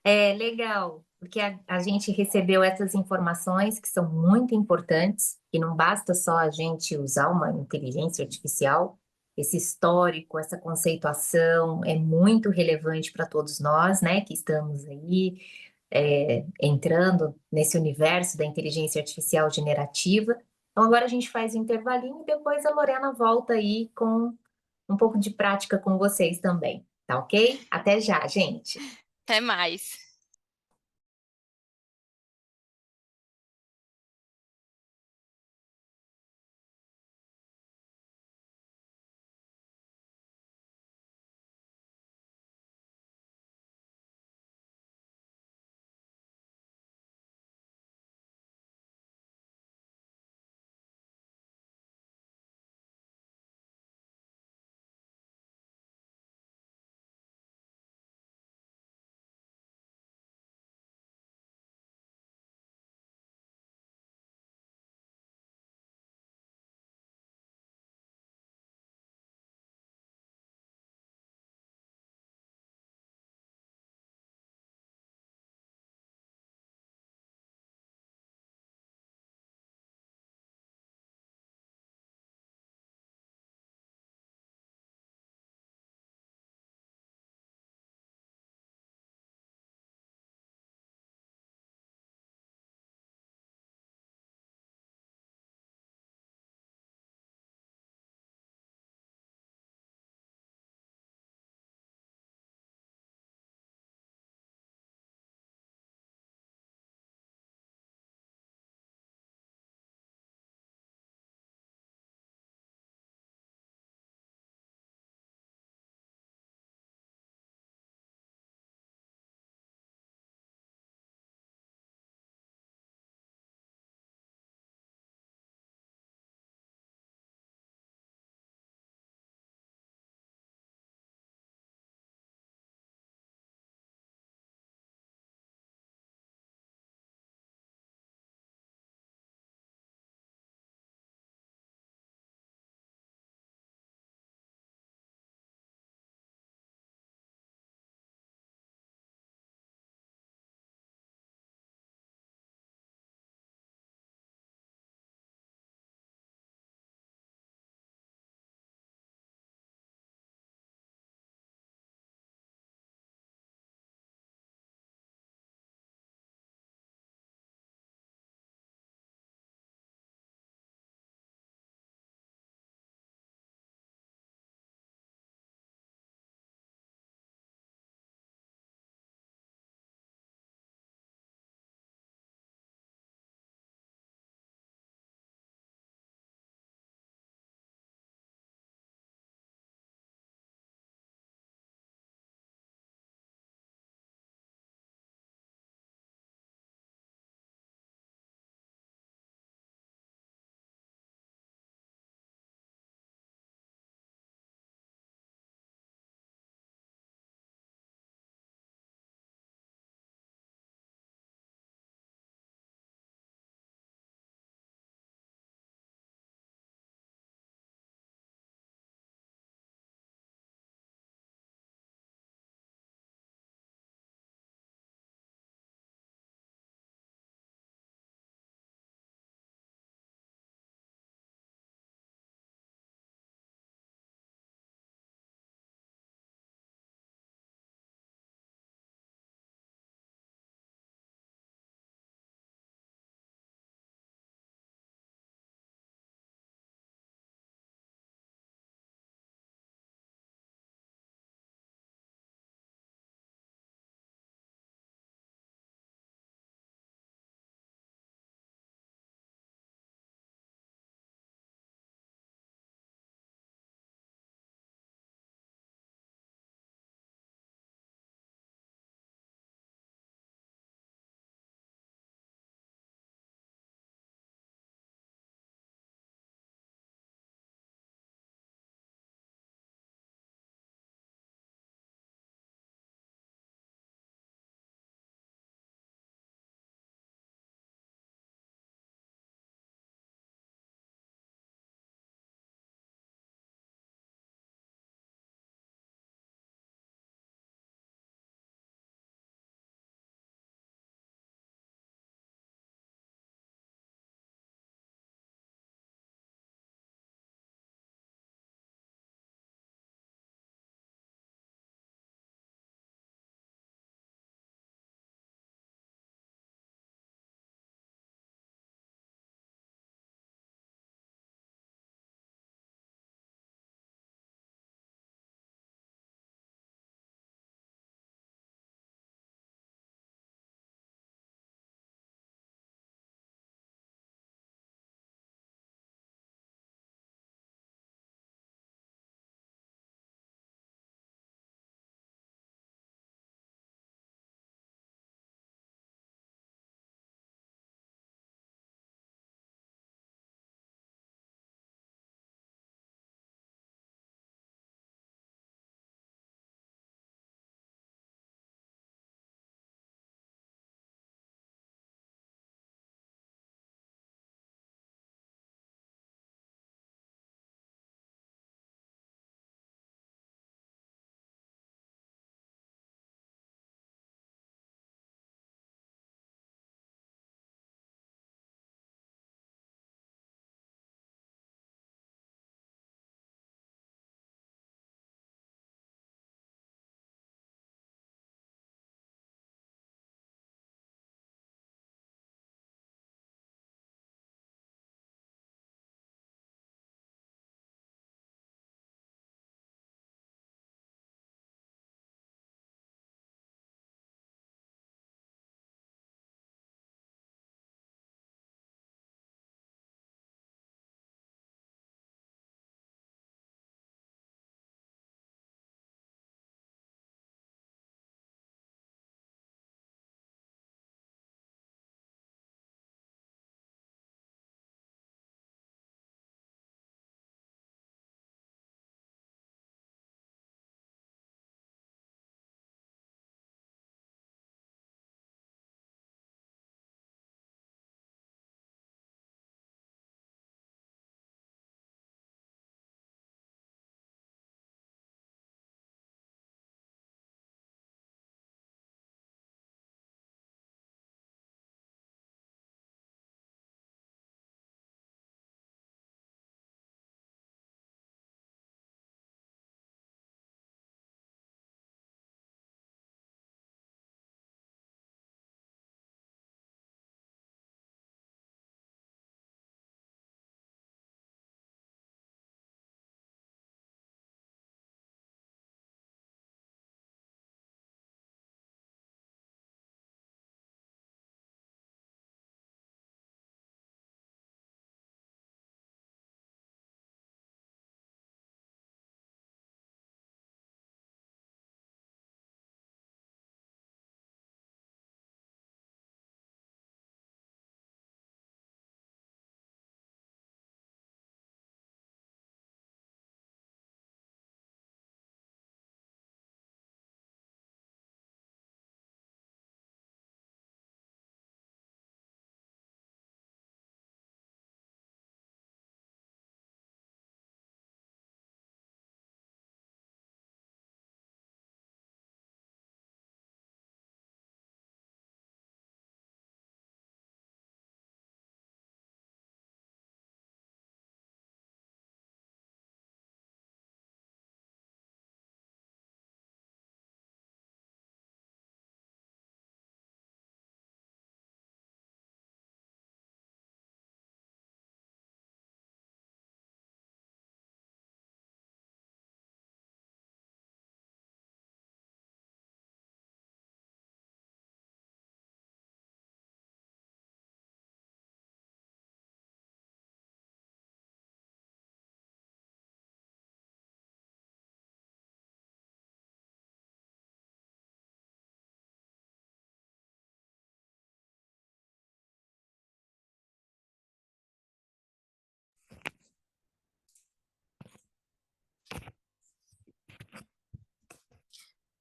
D: É legal, porque a gente recebeu essas informações que são muito importantes, que não basta só a gente usar uma inteligência artificial, esse histórico, essa conceituação é muito relevante para todos nós, né, que estamos aí entrando nesse universo da inteligência artificial generativa. Então agora a gente faz o intervalinho e depois a Lorena volta aí com um pouco de prática com vocês também, tá ok? Até já, gente!
E: Até mais.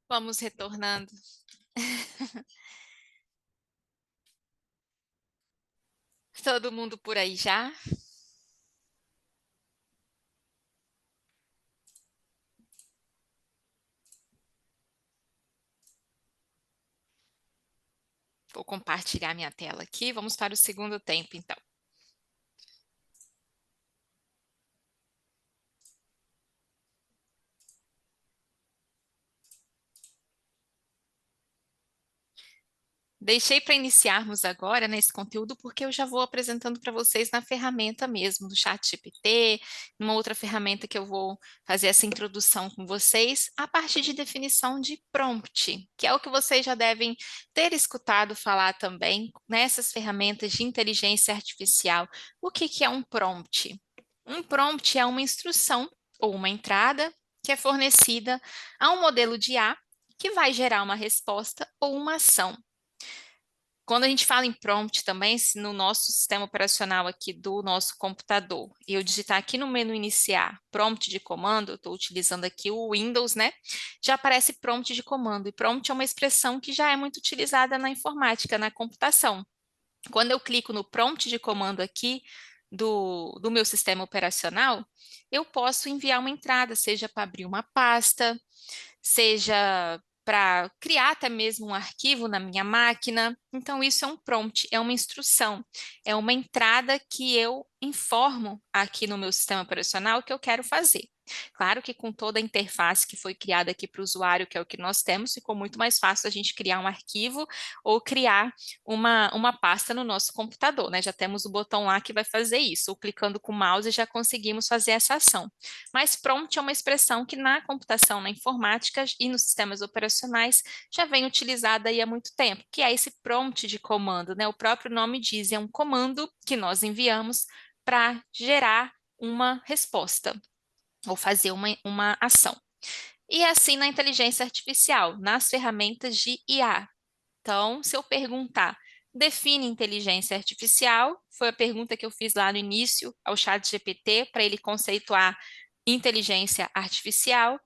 E: Vamos retornando. Todo mundo por aí já? Vou compartilhar minha tela aqui. Vamos para o segundo tempo, então. Deixei para iniciarmos agora nesse conteúdo porque eu já vou apresentando para vocês na ferramenta mesmo, do ChatGPT, numa outra ferramenta que eu vou fazer essa introdução com vocês, a partir de definição de prompt, que é o que vocês já devem ter escutado falar também nessas ferramentas de inteligência artificial. O que que é um prompt? Um prompt é uma instrução ou uma entrada que é fornecida a um modelo de IA que vai gerar uma resposta ou uma ação. Quando a gente fala em prompt também, se no nosso sistema operacional aqui do nosso computador, e eu digitar aqui no menu iniciar prompt de comando, eu estou utilizando aqui o Windows, né? Já aparece prompt de comando. E prompt é uma expressão que já é muito utilizada na informática, na computação. Quando eu clico no prompt de comando aqui do meu sistema operacional, eu posso enviar uma entrada, seja para abrir uma pasta, seja para criar até mesmo um arquivo na minha máquina. Então, isso é um prompt, é uma instrução, é uma entrada que eu informo aqui no meu sistema operacional que eu quero fazer. Claro que com toda a interface que foi criada aqui para o usuário, que é o que nós temos, ficou muito mais fácil a gente criar um arquivo ou criar uma pasta no nosso computador, né? Já temos o botão lá que vai fazer isso, ou clicando com o mouse já conseguimos fazer essa ação. Mas prompt é uma expressão que na computação, na informática e nos sistemas operacionais já vem utilizada aí há muito tempo, que é esse prompt de comando, né? O próprio nome diz, é um comando que nós enviamos para gerar uma resposta ou fazer uma ação. E assim na inteligência artificial, nas ferramentas de IA. Então, se eu perguntar, define inteligência artificial, foi a pergunta que eu fiz lá no início ao ChatGPT para ele conceituar inteligência artificial,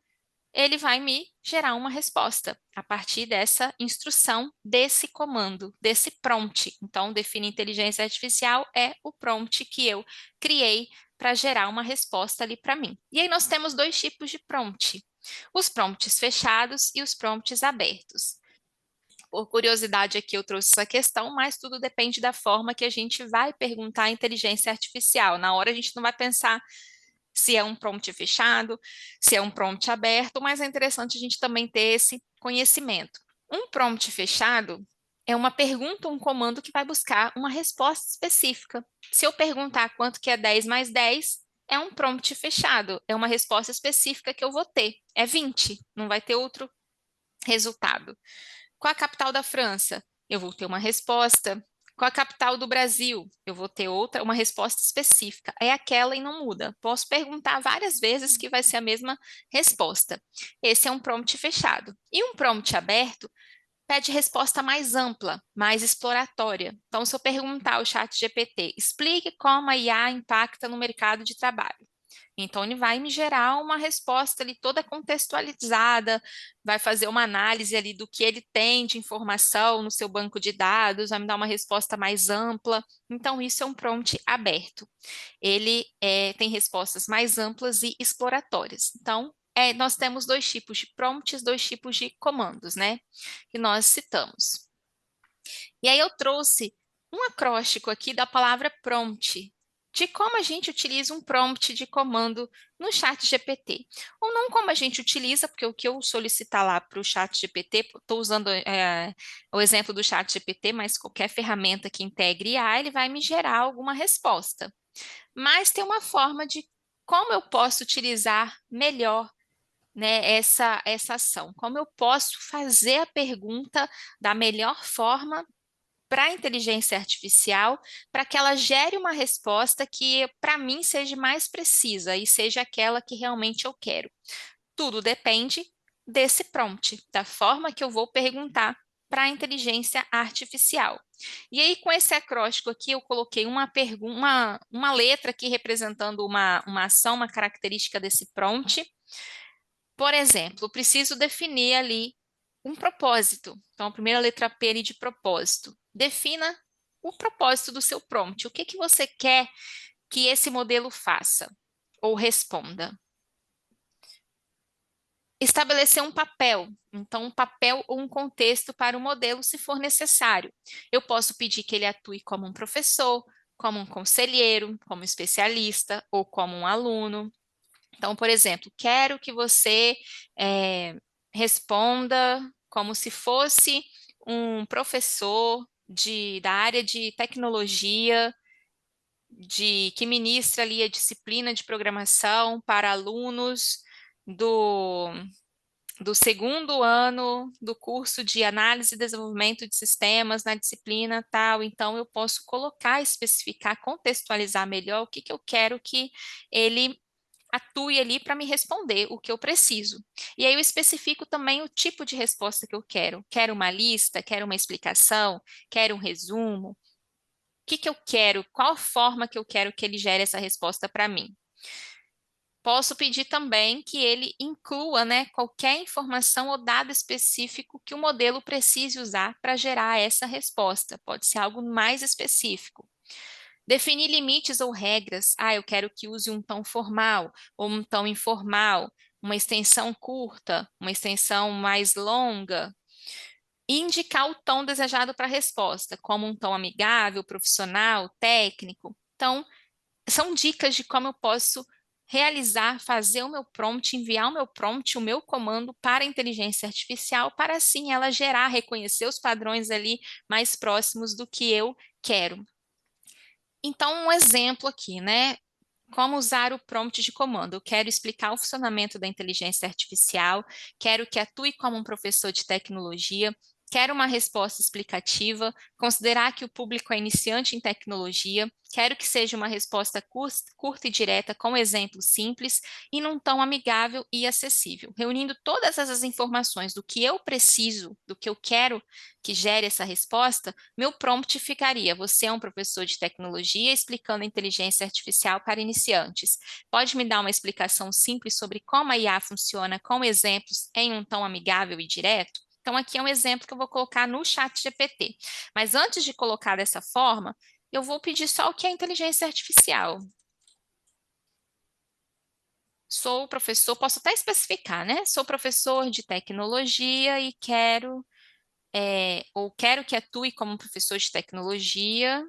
E: ele vai me gerar uma resposta a partir dessa instrução, desse comando, desse prompt. Então, define inteligência artificial é o prompt que eu criei para gerar uma resposta ali para mim. E aí nós temos dois tipos de prompt: os prompts fechados e os prompts abertos. Por curiosidade aqui eu trouxe essa questão, mas tudo depende da forma que a gente vai perguntar à inteligência artificial. Na hora a gente não vai pensar se é um prompt fechado, se é um prompt aberto, mas é interessante a gente também ter esse conhecimento. Um prompt fechado é uma pergunta, um comando que vai buscar uma resposta específica. Se eu perguntar quanto que é 10 mais 10, é um prompt fechado, é uma resposta específica que eu vou ter. É 20, não vai ter outro resultado. Qual a capital da França? Eu vou ter uma resposta. Qual a capital do Brasil? Eu vou ter outra, uma resposta específica. É aquela e não muda. Posso perguntar várias vezes que vai ser a mesma resposta. Esse é um prompt fechado. E um prompt aberto pede resposta mais ampla, mais exploratória. Então, se eu perguntar ao chat GPT, explique como a IA impacta no mercado de trabalho. Então, ele vai me gerar uma resposta ali toda contextualizada, vai fazer uma análise ali do que ele tem de informação no seu banco de dados, vai me dar uma resposta mais ampla. Então, isso é um prompt aberto. Ele tem respostas mais amplas e exploratórias. Então, nós temos dois tipos de prompts, dois tipos de comandos, né? Que nós citamos. E aí eu trouxe um acróstico aqui da palavra prompt, de como a gente utiliza um prompt de comando no chat GPT. Ou não como a gente utiliza, porque o que eu solicitar lá para o chat GPT, estou usando o exemplo do chat GPT, mas qualquer ferramenta que integre IA, ele vai me gerar alguma resposta. Mas tem uma forma de como eu posso utilizar melhor, né, essa ação, como eu posso fazer a pergunta da melhor forma para a inteligência artificial, para que ela gere uma resposta que, para mim, seja mais precisa e seja aquela que realmente eu quero. Tudo depende desse prompt, da forma que eu vou perguntar para a inteligência artificial. E aí, com esse acróstico aqui, eu coloquei uma letra aqui representando uma ação, uma característica desse prompt. Por exemplo, preciso definir ali Um propósito. Então, a primeira letra P ali de propósito. Defina o propósito do seu prompt. O que que você quer que esse modelo faça ou responda? Estabelecer um papel. Então, um papel ou um contexto para o modelo, se for necessário. Eu posso pedir que ele atue como um professor, como um conselheiro, como especialista ou como um aluno. Então, por exemplo, quero que você responda como se fosse um professor da área de tecnologia, que ministra ali a disciplina de programação para alunos do, do segundo ano do curso de análise e desenvolvimento de sistemas na disciplina tal. Então, eu posso colocar, especificar, contextualizar melhor o que que eu quero que ele atue ali para me responder o que eu preciso. E aí eu especifico também o tipo de resposta que eu quero. Quero uma lista, quero uma explicação, quero um resumo. O que que eu quero? Qual forma que eu quero que ele gere essa resposta para mim? Posso pedir também que ele inclua, né, qualquer informação ou dado específico que o modelo precise usar para gerar essa resposta. Pode ser algo mais específico. Definir limites ou regras. Ah, eu quero que use um tom formal ou um tom informal, uma extensão curta, uma extensão mais longa. E indicar o tom desejado para a resposta, como um tom amigável, profissional, técnico. Então, são dicas de como eu posso realizar, fazer o meu prompt, enviar o meu prompt, o meu comando para a inteligência artificial, para assim ela gerar, reconhecer os padrões ali mais próximos do que eu quero. Então, um exemplo aqui, né? Como usar o prompt de comando. Eu quero explicar o funcionamento da inteligência artificial, quero que atue como um professor de tecnologia, quero uma resposta explicativa, considerar que o público é iniciante em tecnologia, quero que seja uma resposta curta e direta, com exemplos simples e num tom amigável e acessível. Reunindo todas essas informações do que eu preciso, do que eu quero que gere essa resposta, meu prompt ficaria: você é um professor de tecnologia explicando a inteligência artificial para iniciantes. Pode me dar uma explicação simples sobre como a IA funciona com exemplos em um tom amigável e direto? Então, aqui é um exemplo que eu vou colocar no chat GPT. Mas antes de colocar dessa forma, eu vou pedir só o que é inteligência artificial. Sou professor, posso até especificar, né? Sou professor de tecnologia e quero que atue como professor de tecnologia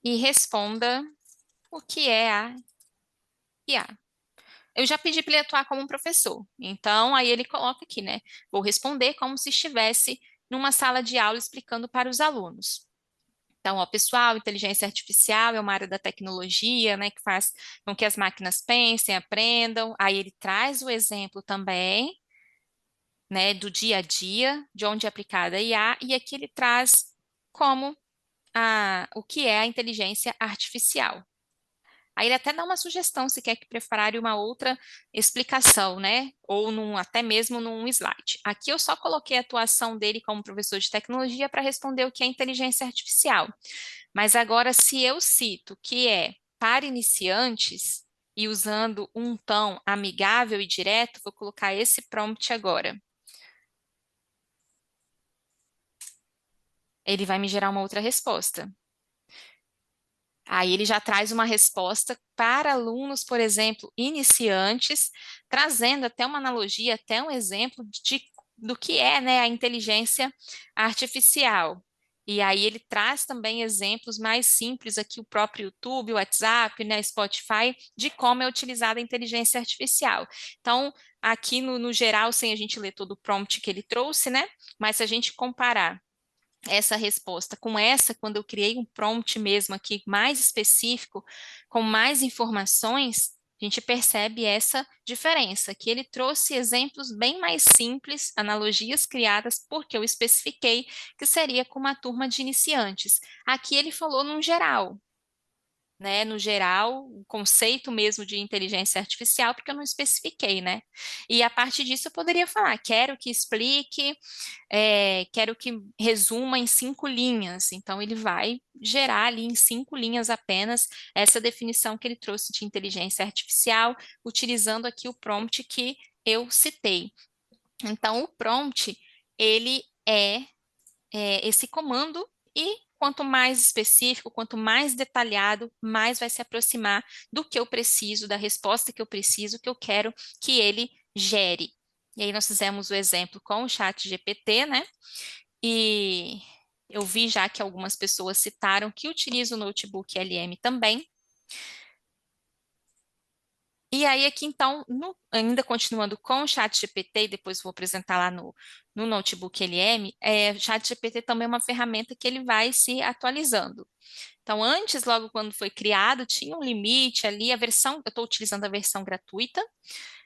E: e responda o que é a IA. Eu já pedi para ele atuar como um professor, então aí ele coloca aqui, né? Vou responder como se estivesse numa sala de aula explicando para os alunos. Então, ó, pessoal, inteligência artificial é uma área da tecnologia, né, que faz com que as máquinas pensem, aprendam. Aí ele traz o exemplo também, né, do dia a dia, de onde é aplicada a IA, e aqui ele traz como o que é a inteligência artificial. Aí ele até dá uma sugestão se quer que prepare uma outra explicação, né? Ou até mesmo num slide. Aqui eu só coloquei a atuação dele como professor de tecnologia para responder o que é inteligência artificial. Mas agora, se eu cito que é para iniciantes e usando um tom amigável e direto, vou colocar esse prompt agora. Ele vai me gerar uma outra resposta. Aí ele já traz uma resposta para alunos, por exemplo, iniciantes, trazendo até uma analogia, até um exemplo do que é, né, a inteligência artificial. E aí ele traz também exemplos mais simples aqui, o próprio YouTube, o WhatsApp, né, Spotify, de como é utilizada a inteligência artificial. Então, aqui no geral, sem a gente ler todo o prompt que ele trouxe, né, mas se a gente comparar essa resposta com essa, quando eu criei um prompt mesmo aqui mais específico, com mais informações, a gente percebe essa diferença, que ele trouxe exemplos bem mais simples, analogias criadas porque eu especifiquei que seria com uma turma de iniciantes. Aqui ele falou num geral, né, no geral, o conceito mesmo de inteligência artificial, porque eu não especifiquei, né? E a partir disso eu poderia falar, quero que explique, quero que resuma em 5 linhas. Então ele vai gerar ali em 5 linhas apenas essa definição que ele trouxe de inteligência artificial, utilizando aqui o prompt que eu citei. Então, o prompt, ele é esse comando e quanto mais específico, quanto mais detalhado, mais vai se aproximar do que eu preciso, da resposta que eu preciso, que eu quero que ele gere. E aí nós fizemos o exemplo com o chat GPT, né? E eu vi já que algumas pessoas citaram que utilizam o notebook LM também. E aí aqui então, ainda continuando com o chat GPT, e depois vou apresentar lá no notebook LM, o chat GPT também é uma ferramenta que ele vai se atualizando. Então, antes, logo quando foi criado, tinha um limite ali, eu estou utilizando a versão gratuita.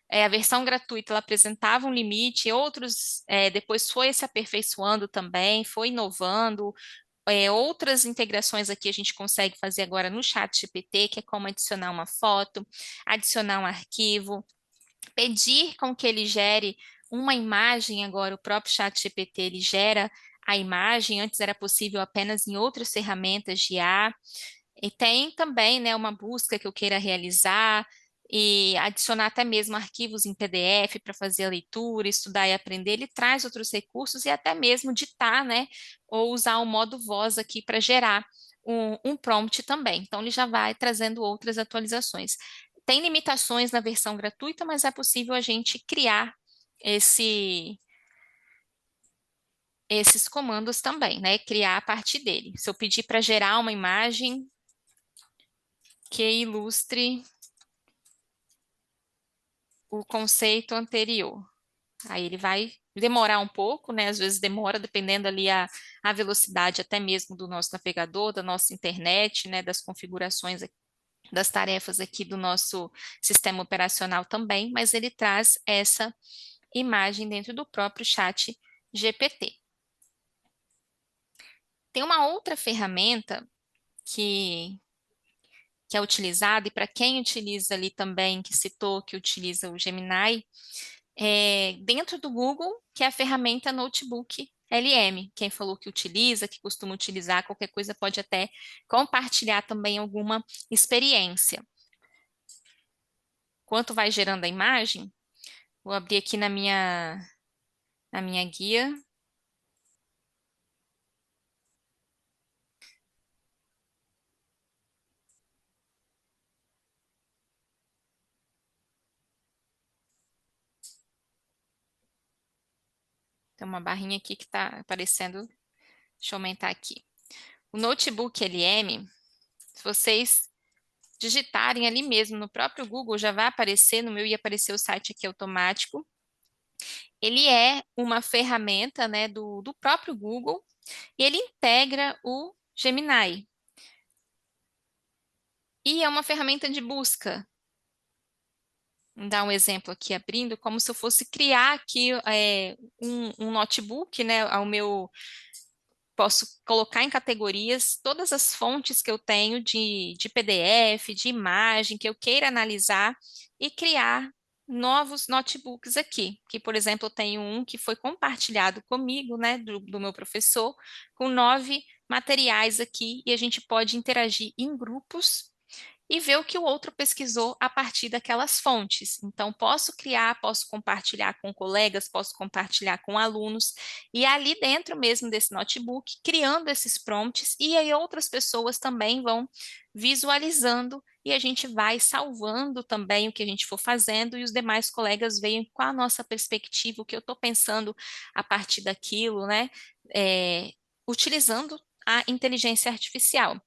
E: A versão gratuita ela apresentava um limite, outros depois foi se aperfeiçoando também, foi inovando. Outras integrações aqui a gente consegue fazer agora no chat GPT, que é como adicionar uma foto, adicionar um arquivo, pedir com que ele gere uma imagem, agora o próprio chat GPT ele gera a imagem, antes era possível apenas em outras ferramentas de IA. E tem também, né, uma busca que eu queira realizar e adicionar até mesmo arquivos em PDF para fazer a leitura, estudar e aprender. Ele traz outros recursos e até mesmo ditar, né, ou usar o modo voz aqui para gerar um prompt também. Então, ele já vai trazendo outras atualizações. Tem limitações na versão gratuita, mas é possível a gente criar esses comandos também, né? Criar a partir dele. Se eu pedir para gerar uma imagem que ilustre o conceito anterior. Aí ele vai demorar um pouco, né? Às vezes demora, dependendo ali a velocidade até mesmo do nosso navegador, da nossa internet, né? Das configurações, das tarefas aqui do nosso sistema operacional também, mas ele traz essa imagem dentro do próprio chat GPT. Tem uma outra ferramenta que é utilizada, e para quem utiliza ali também, que citou que utiliza o Gemini, dentro do Google, que é a ferramenta Notebook LM. Quem falou que utiliza, que costuma utilizar, qualquer coisa pode até compartilhar também alguma experiência. Enquanto vai gerando a imagem, vou abrir aqui na minha guia. Tem uma barrinha aqui que está aparecendo. Deixa eu aumentar aqui. O Notebook LM, se vocês digitarem ali mesmo no próprio Google, já vai aparecer, no meu ia aparecer o site aqui automático. Ele é uma ferramenta, né, do próprio Google e ele integra o Gemini. E é uma ferramenta de busca. Vou dar um exemplo aqui abrindo, como se eu fosse criar aqui um notebook, né, posso colocar em categorias todas as fontes que eu tenho de PDF, de imagem, que eu queira analisar e criar novos notebooks aqui. Que, por exemplo, eu tenho um que foi compartilhado comigo, né, do meu professor, com 9 materiais aqui, e a gente pode interagir em grupos e ver o que o outro pesquisou a partir daquelas fontes. Então, posso criar, posso compartilhar com colegas, posso compartilhar com alunos, e ali dentro mesmo desse notebook, criando esses prompts, e aí outras pessoas também vão visualizando, e a gente vai salvando também o que a gente for fazendo, e os demais colegas veem qual a nossa perspectiva, o que eu estou pensando a partir daquilo, né? Utilizando a inteligência artificial.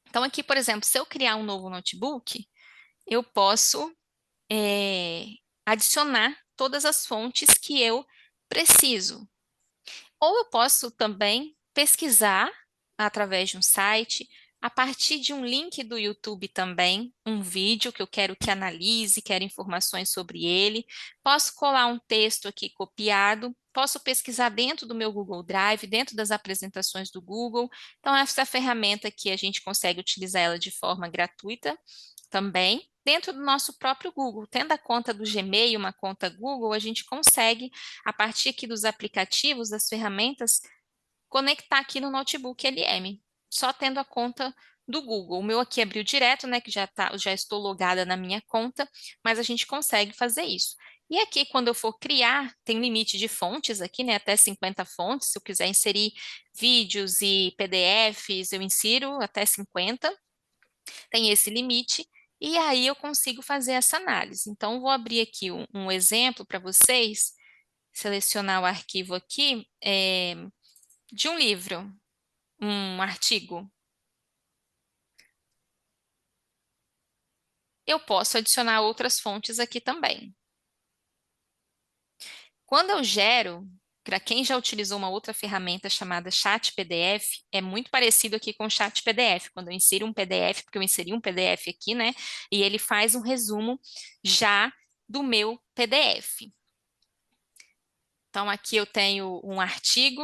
E: Então, aqui, por exemplo, se eu criar um novo notebook, eu posso adicionar todas as fontes que eu preciso. Ou eu posso também pesquisar através de um site, a partir de um link do YouTube também, um vídeo que eu quero que analise, quero informações sobre ele. Posso colar um texto aqui copiado, posso pesquisar dentro do meu Google Drive, dentro das apresentações do Google. Então, essa ferramenta aqui a gente consegue utilizar ela de forma gratuita também. Dentro do nosso próprio Google, tendo a conta do Gmail, uma conta Google, a gente consegue, a partir aqui dos aplicativos, das ferramentas, conectar aqui no notebook LM, só tendo a conta do Google. O meu aqui abriu direto, né, que já estou logada na minha conta, mas a gente consegue fazer isso. E aqui, quando eu for criar, tem limite de fontes aqui, né? Até 50 fontes. Se eu quiser inserir vídeos e PDFs, eu insiro até 50. Tem esse limite. E aí eu consigo fazer essa análise. Então, vou abrir aqui um exemplo para vocês, selecionar o arquivo aqui, de um livro, um artigo. Eu posso adicionar outras fontes aqui também. Quando eu gero, para quem já utilizou uma outra ferramenta chamada Chat PDF, é muito parecido aqui com o Chat PDF. Quando eu insiro um PDF, porque eu inseri um PDF aqui, né? E ele faz um resumo já do meu PDF. Então, aqui eu tenho um artigo,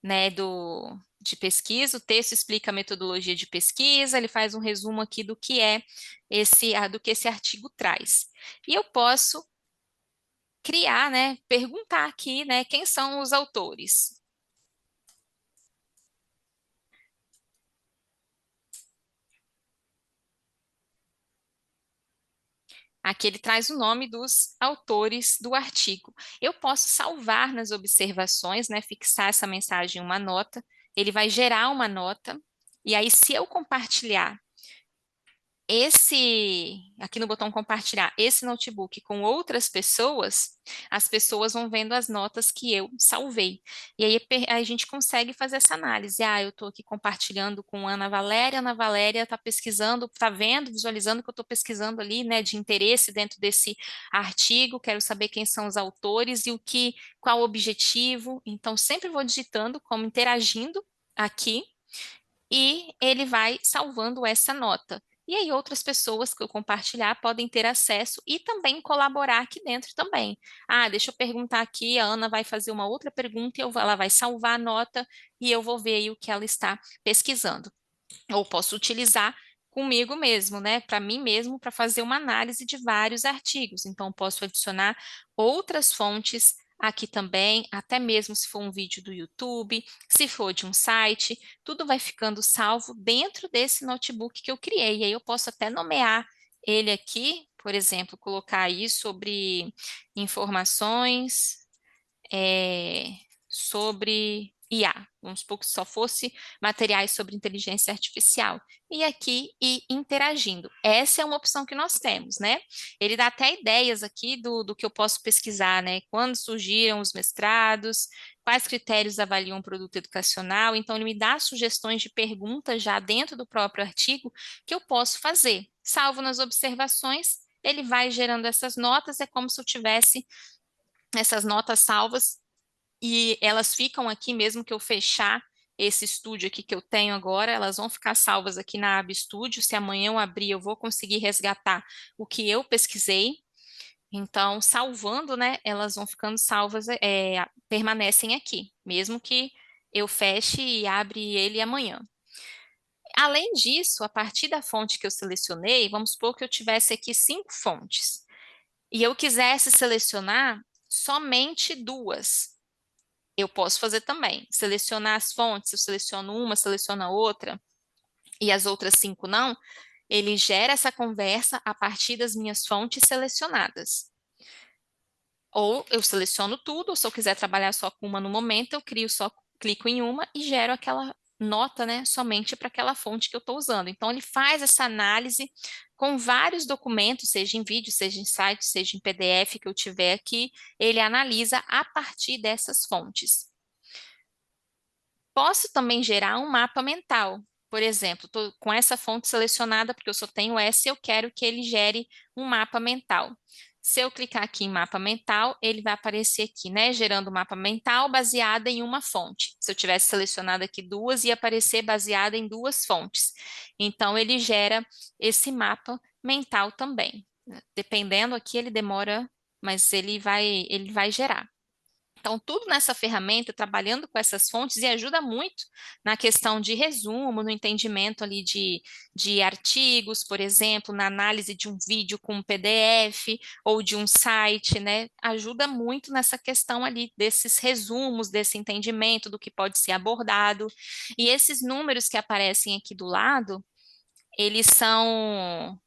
E: né, de pesquisa, o texto explica a metodologia de pesquisa, ele faz um resumo aqui do que é do que esse artigo traz. E eu posso criar, né, perguntar aqui, né, quem são os autores. Aqui ele traz o nome dos autores do artigo. Eu posso salvar nas observações, né, fixar essa mensagem em uma nota, ele vai gerar uma nota, e aí se eu compartilhar aqui no botão compartilhar, esse notebook com outras pessoas, as pessoas vão vendo as notas que eu salvei. E aí a gente consegue fazer essa análise. Eu estou aqui compartilhando com Ana Valéria está pesquisando, está vendo, visualizando o que eu estou pesquisando ali, né, de interesse dentro desse artigo, quero saber quem são os autores e qual o objetivo. Então, sempre vou digitando como interagindo aqui, e ele vai salvando essa nota. E aí outras pessoas que eu compartilhar podem ter acesso e também colaborar aqui dentro também. Deixa eu perguntar aqui, a Ana vai fazer uma outra pergunta, ela vai salvar a nota e eu vou ver aí o que ela está pesquisando. Ou posso utilizar comigo mesmo, né, para mim mesmo, para fazer uma análise de vários artigos. Então, posso adicionar outras fontes aqui também, até mesmo se for um vídeo do YouTube, se for de um site, tudo vai ficando salvo dentro desse notebook que eu criei. E aí eu posso até nomear ele aqui, por exemplo, colocar aí sobre informações sobre IA. Vamos supor que só fosse materiais sobre inteligência artificial. E aqui, ir interagindo. Essa é uma opção que nós temos, né? Ele dá até ideias aqui do que eu posso pesquisar, né? Quando surgiram os mestrados, quais critérios avaliam o produto educacional. Então, ele me dá sugestões de perguntas já dentro do próprio artigo que eu posso fazer. Salvo nas observações, ele vai gerando essas notas, é como se eu tivesse essas notas salvas e elas ficam aqui mesmo que eu fechar esse estúdio aqui que eu tenho agora, elas vão ficar salvas aqui na aba Estúdio. Se amanhã eu abrir, eu vou conseguir resgatar o que eu pesquisei. Então, salvando, né, elas vão ficando salvas, permanecem aqui, mesmo que eu feche e abre ele amanhã. Além disso, a partir da fonte que eu selecionei, vamos supor que eu tivesse aqui 5 fontes, e eu quisesse selecionar somente 2. Eu posso fazer também. Selecionar as fontes, eu seleciono uma, seleciono a outra, e as outras 5 não. Ele gera essa conversa a partir das minhas fontes selecionadas. Ou eu seleciono tudo, ou se eu quiser trabalhar só com uma no momento, eu clico em uma e gero aquela nota, né, somente para aquela fonte que eu estou usando. Então, ele faz essa análise com vários documentos, seja em vídeo, seja em site, seja em PDF que eu tiver aqui, ele analisa a partir dessas fontes. Posso também gerar um mapa mental. Por exemplo, estou com essa fonte selecionada porque eu só tenho essa e eu quero que ele gere um mapa mental. Se eu clicar aqui em mapa mental, ele vai aparecer aqui, né? Gerando um mapa mental baseado em uma fonte. Se eu tivesse selecionado aqui 2, ia aparecer baseada em 2 fontes. Então, ele gera esse mapa mental também. Dependendo aqui, ele demora, mas ele vai gerar. Então, tudo nessa ferramenta, trabalhando com essas fontes, e ajuda muito na questão de resumo, no entendimento ali de artigos, por exemplo, na análise de um vídeo com um PDF ou de um site, né? Ajuda muito nessa questão ali desses resumos, desse entendimento do que pode ser abordado. E esses números que aparecem aqui do lado, eles são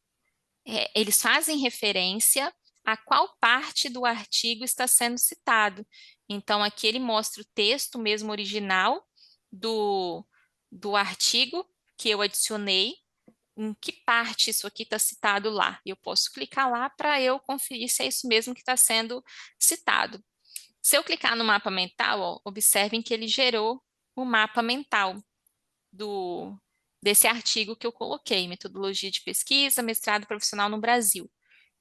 E: eles fazem referência a qual parte do artigo está sendo citado. Então, aqui ele mostra o texto mesmo original do artigo que eu adicionei, em que parte isso aqui está citado lá. Eu posso clicar lá para eu conferir se é isso mesmo que está sendo citado. Se eu clicar no mapa mental, ó, observem que ele gerou o mapa mental desse artigo que eu coloquei, Metodologia de Pesquisa, Mestrado Profissional no Brasil.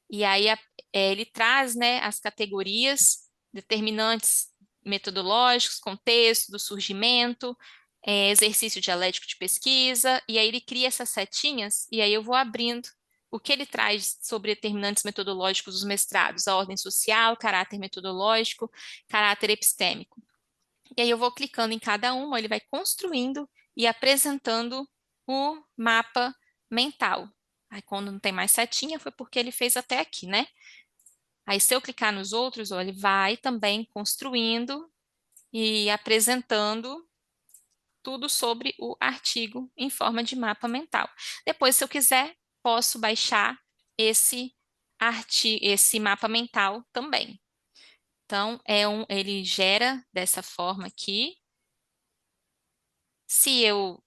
E: E aí ele traz, né, as categorias, determinantes metodológicos, contexto do surgimento, exercício dialético de pesquisa, e aí ele cria essas setinhas, e aí eu vou abrindo o que ele traz sobre determinantes metodológicos dos mestrados, a ordem social, caráter metodológico, caráter epistêmico. E aí eu vou clicando em cada uma, ele vai construindo e apresentando o mapa mental. Aí quando não tem mais setinha, foi porque ele fez até aqui, né? Aí se eu clicar nos outros, ó, ele vai também construindo e apresentando tudo sobre o artigo em forma de mapa mental. Depois, se eu quiser, posso baixar esse mapa mental também. Então, ele gera dessa forma aqui. Se eu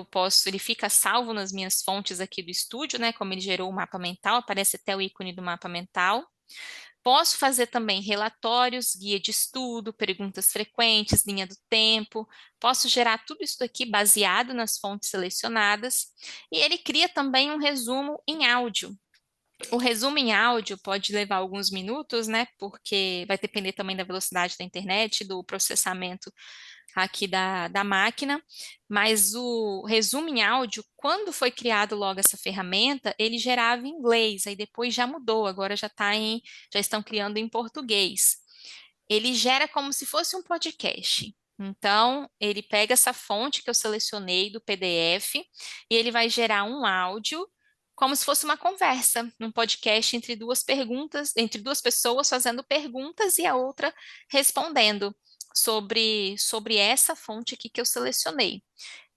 E: posso, ele fica salvo nas minhas fontes aqui do estúdio, né? Como ele gerou o mapa mental, aparece até o ícone do mapa mental. Posso fazer também relatórios, guia de estudo, perguntas frequentes, linha do tempo. Posso gerar tudo isso aqui baseado nas fontes selecionadas. E ele cria também um resumo em áudio. O resumo em áudio pode levar alguns minutos, né? Porque vai depender também da velocidade da internet, do processamento aqui da máquina, mas o resumo em áudio, quando foi criado logo essa ferramenta, ele gerava em inglês, aí depois já mudou, agora já estão criando em português. Ele gera como se fosse um podcast. Então, ele pega essa fonte que eu selecionei do PDF e ele vai gerar um áudio como se fosse uma conversa, um podcast entre duas pessoas fazendo perguntas e a outra respondendo sobre essa fonte aqui que eu selecionei.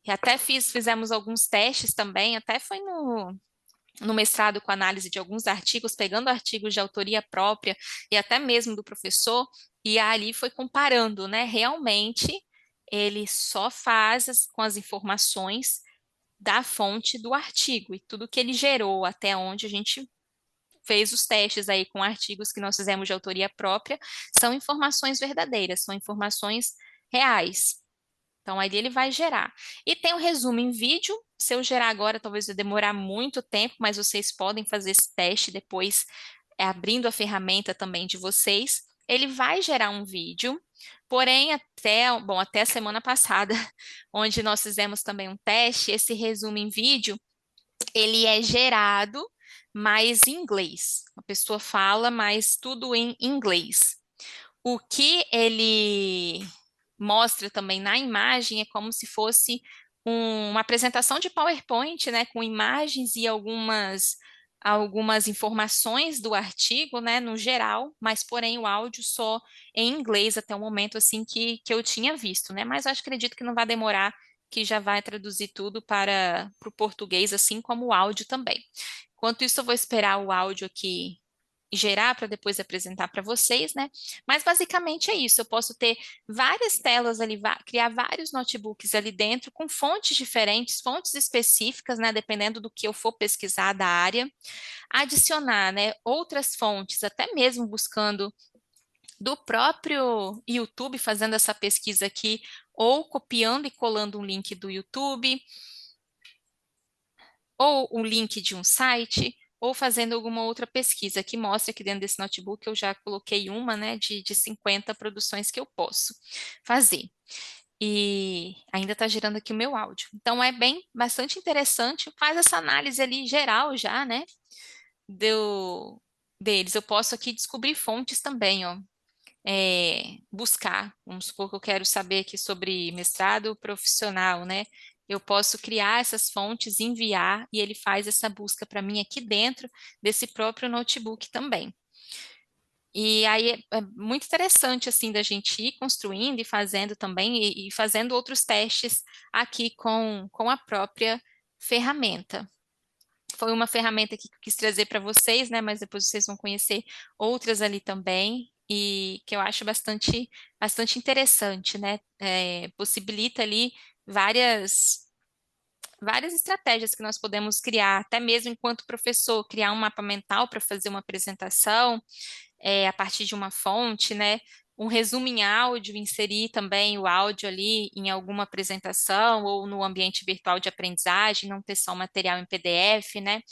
E: E até fizemos alguns testes também, até foi no mestrado com análise de alguns artigos, pegando artigos de autoria própria e até mesmo do professor, e ali foi comparando, né? Realmente, ele só faz com as informações da fonte do artigo e tudo que ele gerou até onde a gente fez os testes aí com artigos que nós fizemos de autoria própria, são informações verdadeiras, são informações reais. Então, aí ele vai gerar. E tem o resumo em vídeo. Se eu gerar agora, talvez vai demorar muito tempo, mas vocês podem fazer esse teste depois, abrindo a ferramenta também de vocês. Ele vai gerar um vídeo, porém, até a semana passada, onde nós fizemos também um teste, esse resumo em vídeo, ele é gerado, mas em inglês. A pessoa fala, mas tudo em inglês. O que ele mostra também na imagem é como se fosse uma apresentação de PowerPoint, né, com imagens e algumas informações do artigo, né, no geral, mas porém o áudio só em inglês até o momento assim que eu tinha visto, né, mas acredito que não vai demorar, que já vai traduzir tudo para o português, assim como o áudio também. Enquanto isso, eu vou esperar o áudio aqui gerar para depois apresentar para vocês, né? Mas basicamente é isso. Eu posso ter várias telas ali, criar vários notebooks ali dentro com fontes diferentes, fontes específicas, né? Dependendo do que eu for pesquisar da área. Adicionar, né? Outras fontes, até mesmo buscando do próprio YouTube, fazendo essa pesquisa aqui, ou copiando e colando um link do YouTube, ou um link de um site, ou fazendo alguma outra pesquisa que mostra que dentro desse notebook eu já coloquei uma, né, de 50 produções que eu posso fazer. E ainda está gerando aqui o meu áudio. Então, é bastante interessante, faz essa análise ali geral já, né, deles. Eu posso aqui descobrir fontes também, ó. Buscar, vamos supor que eu quero saber aqui sobre mestrado profissional, né? Eu posso criar essas fontes, enviar, e ele faz essa busca para mim aqui dentro desse próprio notebook também. E aí é muito interessante, assim, da gente ir construindo e fazendo também, e fazendo outros testes aqui com a própria ferramenta. foi uma ferramenta que eu quis trazer para vocês, né? Mas depois vocês vão conhecer outras ali também, e que eu acho bastante interessante, né? Possibilita ali várias estratégias que nós podemos criar, até mesmo enquanto professor, criar um mapa mental para fazer uma apresentação, a partir de uma fonte, né? Um resumo em áudio, inserir também o áudio ali em alguma apresentação ou no ambiente virtual de aprendizagem, não ter só o material em PDF, né?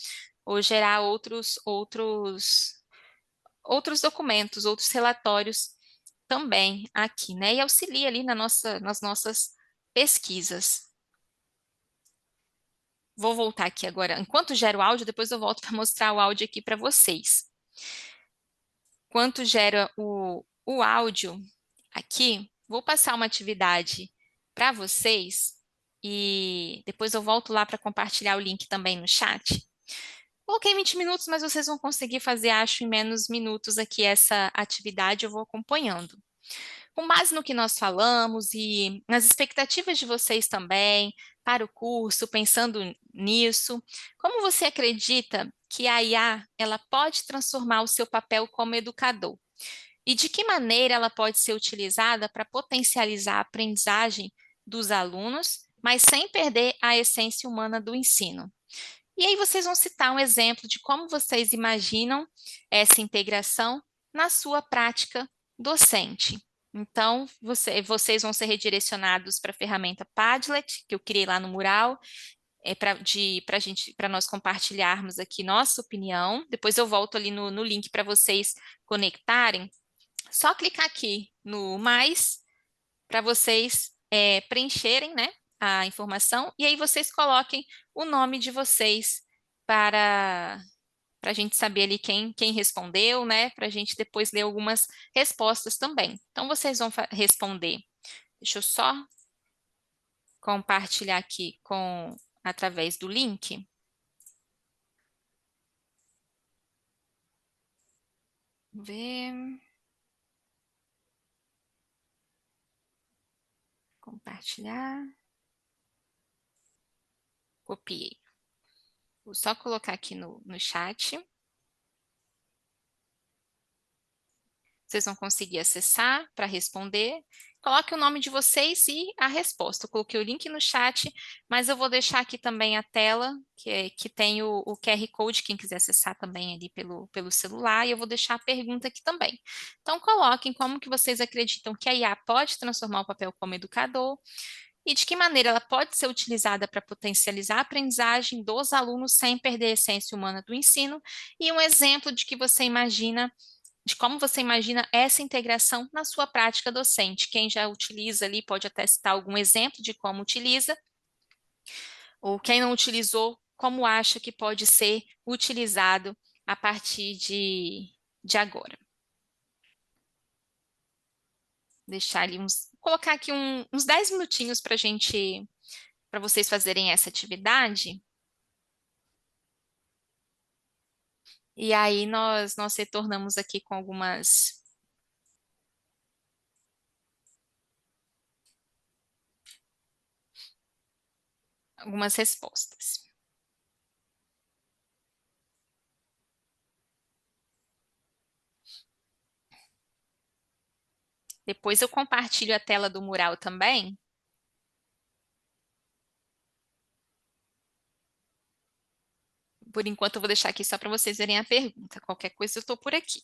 E: Ou gerar outros documentos, outros relatórios também aqui, né? E auxilia ali nas nossas pesquisas. Vou voltar aqui agora. Enquanto gera o áudio, depois eu volto para mostrar o áudio aqui para vocês. Enquanto gera o áudio aqui, vou passar uma atividade para vocês e depois eu volto lá para compartilhar o link também no chat. Coloquei 20 minutos, mas vocês vão conseguir fazer, acho, em menos minutos aqui essa atividade, eu vou acompanhando. Com base no que nós falamos e nas expectativas de vocês também para o curso, pensando nisso, como você acredita que a IA ela pode transformar o seu papel como educador? E de que maneira ela pode ser utilizada para potencializar a aprendizagem dos alunos, mas sem perder a essência humana do ensino? E aí vocês vão citar um exemplo de como vocês imaginam essa integração na sua prática docente. Então, vocês vão ser redirecionados para a ferramenta Padlet, que eu criei lá no mural, para nós compartilharmos aqui nossa opinião. Depois eu volto ali no link para vocês conectarem. Só clicar aqui no mais para vocês preencherem, né, a informação, e aí vocês coloquem o nome de vocês para a gente saber ali quem respondeu, né, para a gente depois ler algumas respostas também. Então, vocês vão responder. Deixa eu só compartilhar aqui através do link. Vamos ver. Compartilhar. Copiei. Vou só colocar aqui no chat. Vocês vão conseguir acessar para responder. Coloque o nome de vocês e a resposta. Eu coloquei o link no chat, mas eu vou deixar aqui também a tela, que tem o QR Code, quem quiser acessar também ali pelo celular, e eu vou deixar a pergunta aqui também. Então, coloquem como que vocês acreditam que a IA pode transformar o papel como educador e de que maneira ela pode ser utilizada para potencializar a aprendizagem dos alunos sem perder a essência humana do ensino, e um exemplo de como você imagina essa integração na sua prática docente. Quem já utiliza ali pode até citar algum exemplo de como utiliza, ou quem não utilizou, como acha que pode ser utilizado a partir de agora. Deixar ali colocar aqui uns 10 minutinhos para vocês fazerem essa atividade. E aí nós retornamos aqui com algumas respostas. Depois eu compartilho a tela do mural também. Por enquanto eu vou deixar aqui só para vocês verem a pergunta. Qualquer coisa eu estou por aqui.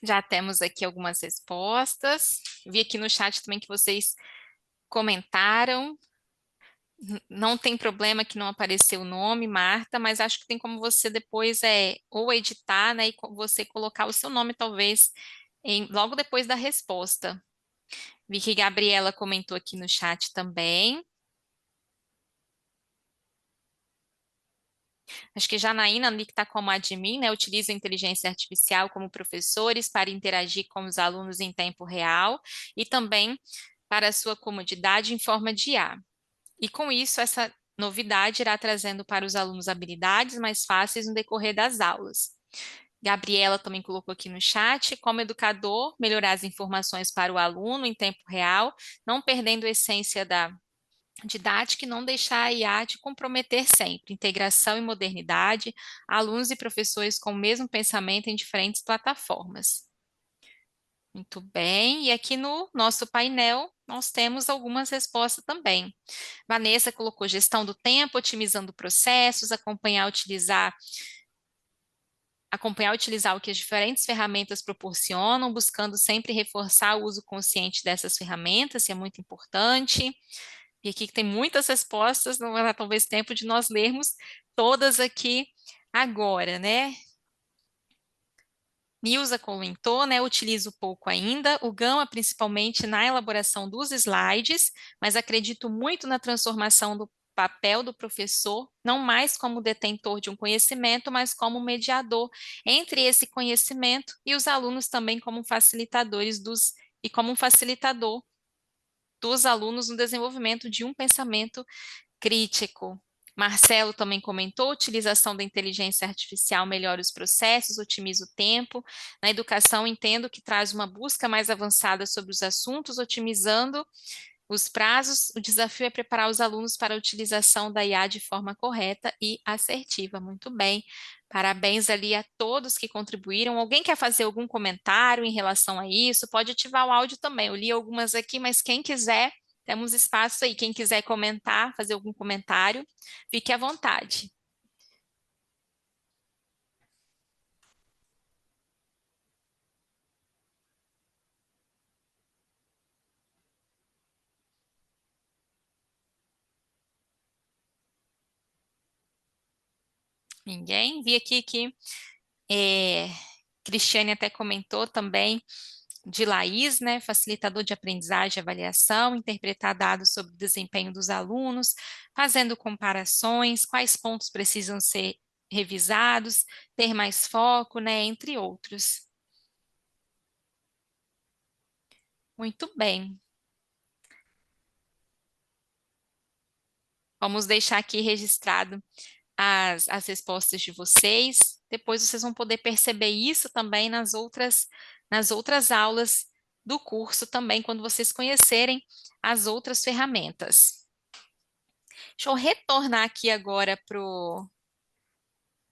E: Já temos aqui algumas respostas. Vi aqui no chat também que vocês comentaram. Não tem problema que não apareceu o nome, Marta, mas acho que tem como você depois ou editar, né, e você colocar o seu nome, talvez, logo depois da resposta. Vi que Gabriela comentou aqui no chat também. Acho que Janaína, ali que está como admin, né, utiliza a inteligência artificial como professores para interagir com os alunos em tempo real e também para a sua comodidade em forma de IA. E com isso, essa novidade irá trazendo para os alunos habilidades mais fáceis no decorrer das aulas. Gabriela também colocou aqui no chat, como educador, melhorar as informações para o aluno em tempo real, não perdendo a essência da didática e não deixar a IA de comprometer sempre. Integração e modernidade, alunos e professores com o mesmo pensamento em diferentes plataformas. Muito bem, e aqui no nosso painel nós temos algumas respostas também. Vanessa colocou gestão do tempo, otimizando processos, acompanhar e utilizar o que as diferentes ferramentas proporcionam, buscando sempre reforçar o uso consciente dessas ferramentas, que é muito importante. E aqui tem muitas respostas, não vai dar talvez tempo de nós lermos todas aqui agora, né? Nilza comentou, né? Utilizo pouco ainda, o Gama principalmente na elaboração dos slides, mas acredito muito na transformação do papel do professor, não mais como detentor de um conhecimento, mas como mediador entre esse conhecimento e os alunos também como facilitadores como um facilitador dos alunos no desenvolvimento de um pensamento crítico. Marcelo também comentou, utilização da inteligência artificial melhora os processos, otimiza o tempo. Na educação, entendo que traz uma busca mais avançada sobre os assuntos, otimizando os prazos. O desafio é preparar os alunos para a utilização da IA de forma correta e assertiva. Muito bem. Parabéns ali a todos que contribuíram. Alguém quer fazer algum comentário em relação a isso? Pode ativar o áudio também. Eu li algumas aqui, mas quem quiser, temos espaço aí. Quem quiser comentar, fazer algum comentário, fique à vontade. Ninguém? Vi aqui que Cristiane até comentou também de Laís, né, facilitador de aprendizagem e avaliação, interpretar dados sobre o desempenho dos alunos, fazendo comparações, quais pontos precisam ser revisados, ter mais foco, né, entre outros. Muito bem. Vamos deixar aqui registrado as respostas de vocês. Depois vocês vão poder perceber isso também nas outras aulas do curso também, quando vocês conhecerem as outras ferramentas. Deixa eu retornar aqui agora para o...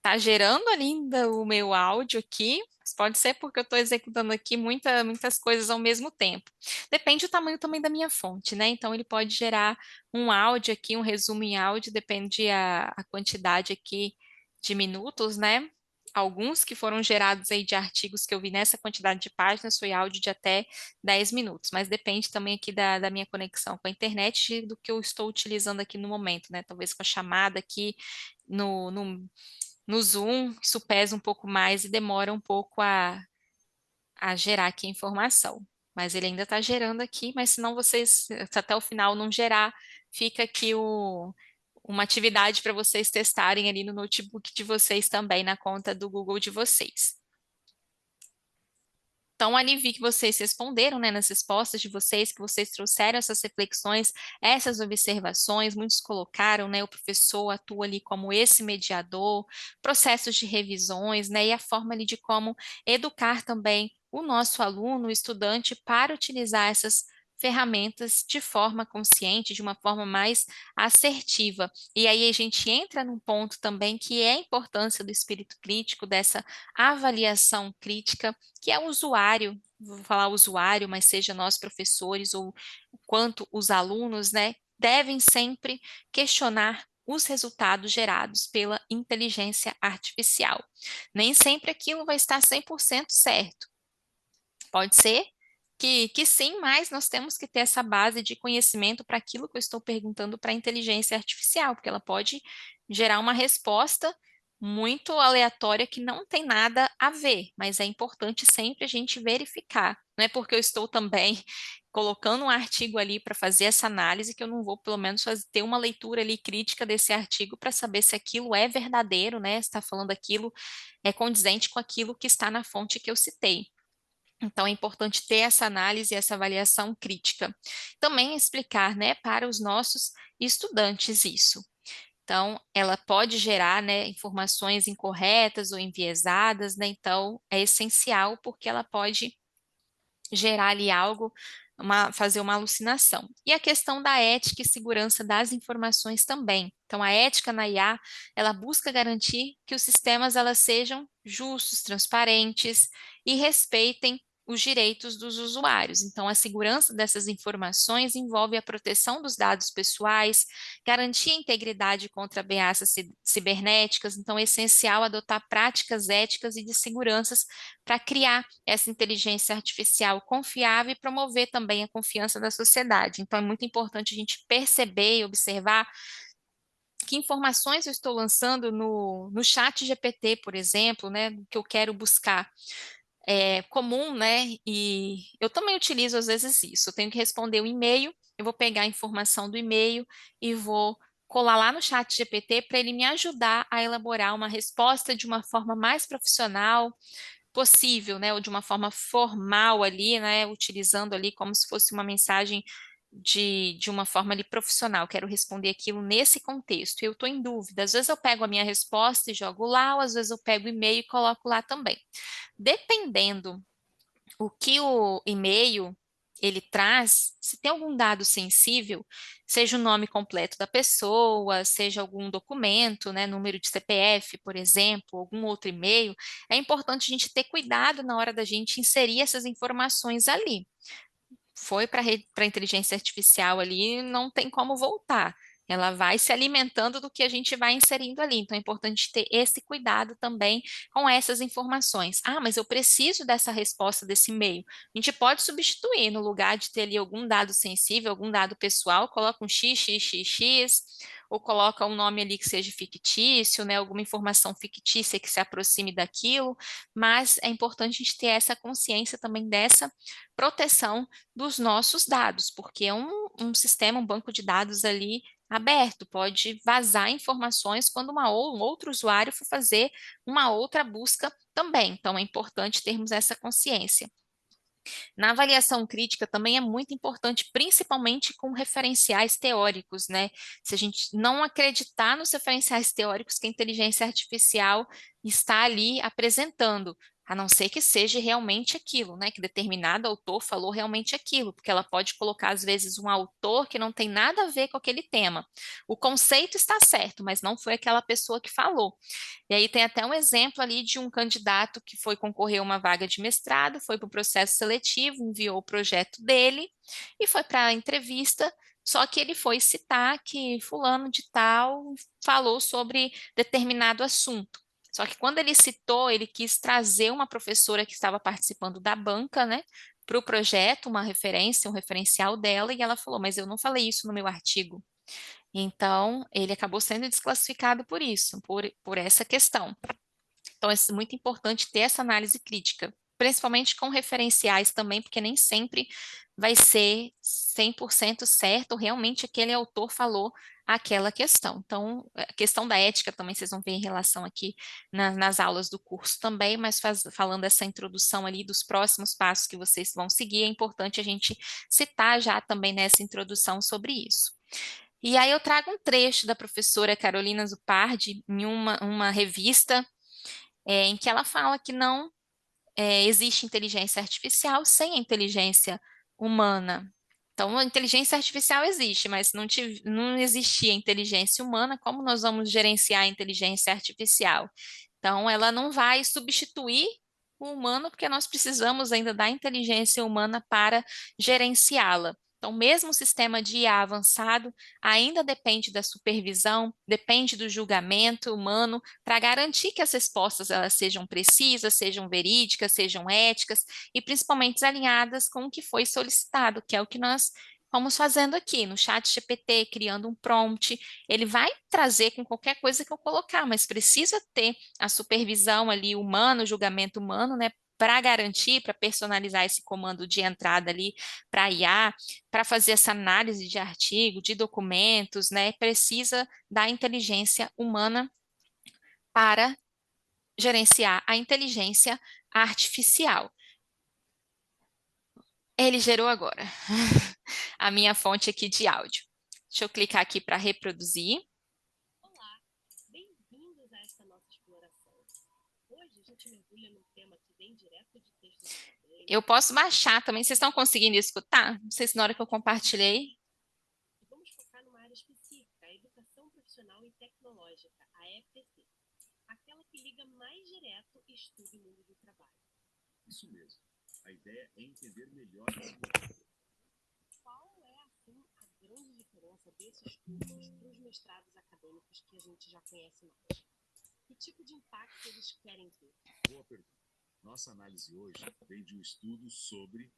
E: Tá gerando ainda o meu áudio aqui, mas pode ser porque eu estou executando aqui muitas coisas ao mesmo tempo. Depende do tamanho também da minha fonte, né? Então ele pode gerar um áudio aqui, um resumo em áudio, depende a quantidade aqui de minutos, né? Alguns que foram gerados aí de artigos que eu vi nessa quantidade de páginas foi áudio de até 10 minutos, mas depende também aqui da minha conexão com a internet e do que eu estou utilizando aqui no momento, né? Talvez com a chamada aqui no Zoom, isso pesa um pouco mais e demora um pouco a gerar aqui a informação. Mas ele ainda está gerando aqui, mas se não vocês, se até o final não gerar, fica aqui uma atividade para vocês testarem ali no notebook de vocês também, na conta do Google de vocês. Então, ali vi que vocês responderam, né, nas respostas de vocês, que vocês trouxeram essas reflexões, essas observações, muitos colocaram, né, o professor atua ali como esse mediador, processos de revisões, né, e a forma ali de como educar também o nosso aluno, o estudante, para utilizar essas ferramentas de forma consciente, de uma forma mais assertiva. E aí a gente entra num ponto também que é a importância do espírito crítico, dessa avaliação crítica, que é o usuário, vou falar usuário, mas seja nós professores ou quanto os alunos, né, devem sempre questionar os resultados gerados pela inteligência artificial. Nem sempre aquilo vai estar 100% certo, Pode ser que sim, mas nós temos que ter essa base de conhecimento para aquilo que eu estou perguntando para a inteligência artificial, porque ela pode gerar uma resposta muito aleatória que não tem nada a ver, mas é importante sempre a gente verificar. Não é porque eu estou também colocando um artigo ali para fazer essa análise que eu não vou, pelo menos, ter uma leitura ali crítica desse artigo para saber se aquilo é verdadeiro, né? Se está falando aquilo é condizente com aquilo que está na fonte que eu citei. Então, é importante ter essa análise e essa avaliação crítica. Também explicar, né, para os nossos estudantes isso. Então, ela pode gerar, né, informações incorretas ou enviesadas, né? Então, é essencial porque ela pode gerar ali algo, fazer uma alucinação. E a questão da ética e segurança das informações também. Então, a ética na IA, ela busca garantir que os sistemas elas sejam justos, transparentes e respeitem os direitos dos usuários. Então, a segurança dessas informações envolve a proteção dos dados pessoais, garantir a integridade contra ameaças cibernéticas. Então, é essencial adotar práticas éticas e de seguranças para criar essa inteligência artificial confiável e promover também a confiança da sociedade. Então, é muito importante a gente perceber e observar que informações eu estou lançando no chat GPT, por exemplo, né, que eu quero buscar. É comum, né, e eu também utilizo às vezes isso, eu tenho que responder o e-mail, eu vou pegar a informação do e-mail e vou colar lá no chat GPT para ele me ajudar a elaborar uma resposta de uma forma mais profissional, possível, né, ou de uma forma formal ali, né, utilizando ali como se fosse uma mensagem de uma forma ali profissional, quero responder aquilo nesse contexto, eu estou em dúvida, às vezes eu pego a minha resposta e jogo lá, ou às vezes eu pego o e-mail e coloco lá também. Dependendo o que o e-mail ele traz, se tem algum dado sensível, seja o nome completo da pessoa, seja algum documento, né, número de CPF, por exemplo, algum outro e-mail, é importante a gente ter cuidado na hora da gente inserir essas informações ali. Foi para a inteligência artificial ali, não tem como voltar. Ela vai se alimentando do que a gente vai inserindo ali. Então, é importante ter esse cuidado também com essas informações. Ah, mas eu preciso dessa resposta desse e-mail. A gente pode substituir, no lugar de ter ali algum dado sensível, algum dado pessoal, coloca um XXXX, ou coloca um nome ali que seja fictício, né, alguma informação fictícia que se aproxime daquilo, mas é importante a gente ter essa consciência também dessa proteção dos nossos dados, porque é um sistema, um banco de dados ali aberto, pode vazar informações quando um outro usuário for fazer uma outra busca também. Então, é importante termos essa consciência. Na avaliação crítica também é muito importante, principalmente com referenciais teóricos, né? Se a gente não acreditar nos referenciais teóricos que a inteligência artificial está ali apresentando, a não ser que seja realmente aquilo, né? Que determinado autor falou realmente aquilo, porque ela pode colocar, às vezes, um autor que não tem nada a ver com aquele tema. O conceito está certo, mas não foi aquela pessoa que falou. E aí tem até um exemplo ali de um candidato que foi concorrer a uma vaga de mestrado, foi para o processo seletivo, enviou o projeto dele e foi para a entrevista, só que ele foi citar que fulano de tal falou sobre determinado assunto. Só que quando ele citou, ele quis trazer uma professora que estava participando da banca, né, para o projeto, uma referência, um referencial dela, e ela falou, mas eu não falei isso no meu artigo. Então, ele acabou sendo desclassificado por isso, por essa questão. Então, é muito importante ter essa análise crítica, principalmente com referenciais também, porque nem sempre vai ser 100% certo, realmente aquele autor falou aquela questão. Então, a questão da ética também vocês vão ver em relação aqui nas aulas do curso também, mas falando essa introdução ali dos próximos passos que vocês vão seguir, é importante a gente citar já também nessa introdução sobre isso. E aí eu trago um trecho da professora Carolina Zupardi em uma revista em que ela fala que não existe inteligência artificial sem a inteligência humana. Então, a inteligência artificial existe, mas não existia inteligência humana, como nós vamos gerenciar a inteligência artificial? Então, ela não vai substituir o humano, porque nós precisamos ainda da inteligência humana para gerenciá-la. Então, mesmo o sistema de IA avançado ainda depende da supervisão, depende do julgamento humano para garantir que as respostas elas sejam precisas, sejam verídicas, sejam éticas e principalmente alinhadas com o que foi solicitado, que é o que nós vamos fazendo aqui no chat GPT, criando um prompt. Ele vai trazer com qualquer coisa que eu colocar, mas precisa ter a supervisão ali humana, o julgamento humano, né? Para garantir, para personalizar esse comando de entrada ali para IA, para fazer essa análise de artigo, de documentos, né? Precisa da inteligência humana para gerenciar a inteligência artificial. Ele gerou agora a minha fonte aqui de áudio. Deixa eu clicar aqui para reproduzir.
H: Olá, bem-vindos a essa nossa exploração. Hoje a gente mergulha num tema que vem direto de textos acadêmicos.
E: Eu posso baixar também. Vocês estão conseguindo escutar? Não sei se na hora que eu compartilhei.
H: E vamos focar numa área específica, a educação profissional e tecnológica, a EPT. Aquela que liga mais direto estudo e mundo do trabalho.
I: Isso mesmo. A ideia é entender melhor esse
H: Qual é, assim, a grande diferença desses cursos para os mestrados acadêmicos que a gente já conhece mais? Que tipo de impacto eles querem ter?
I: Boa pergunta. Nossa análise hoje vem de um estudo sobre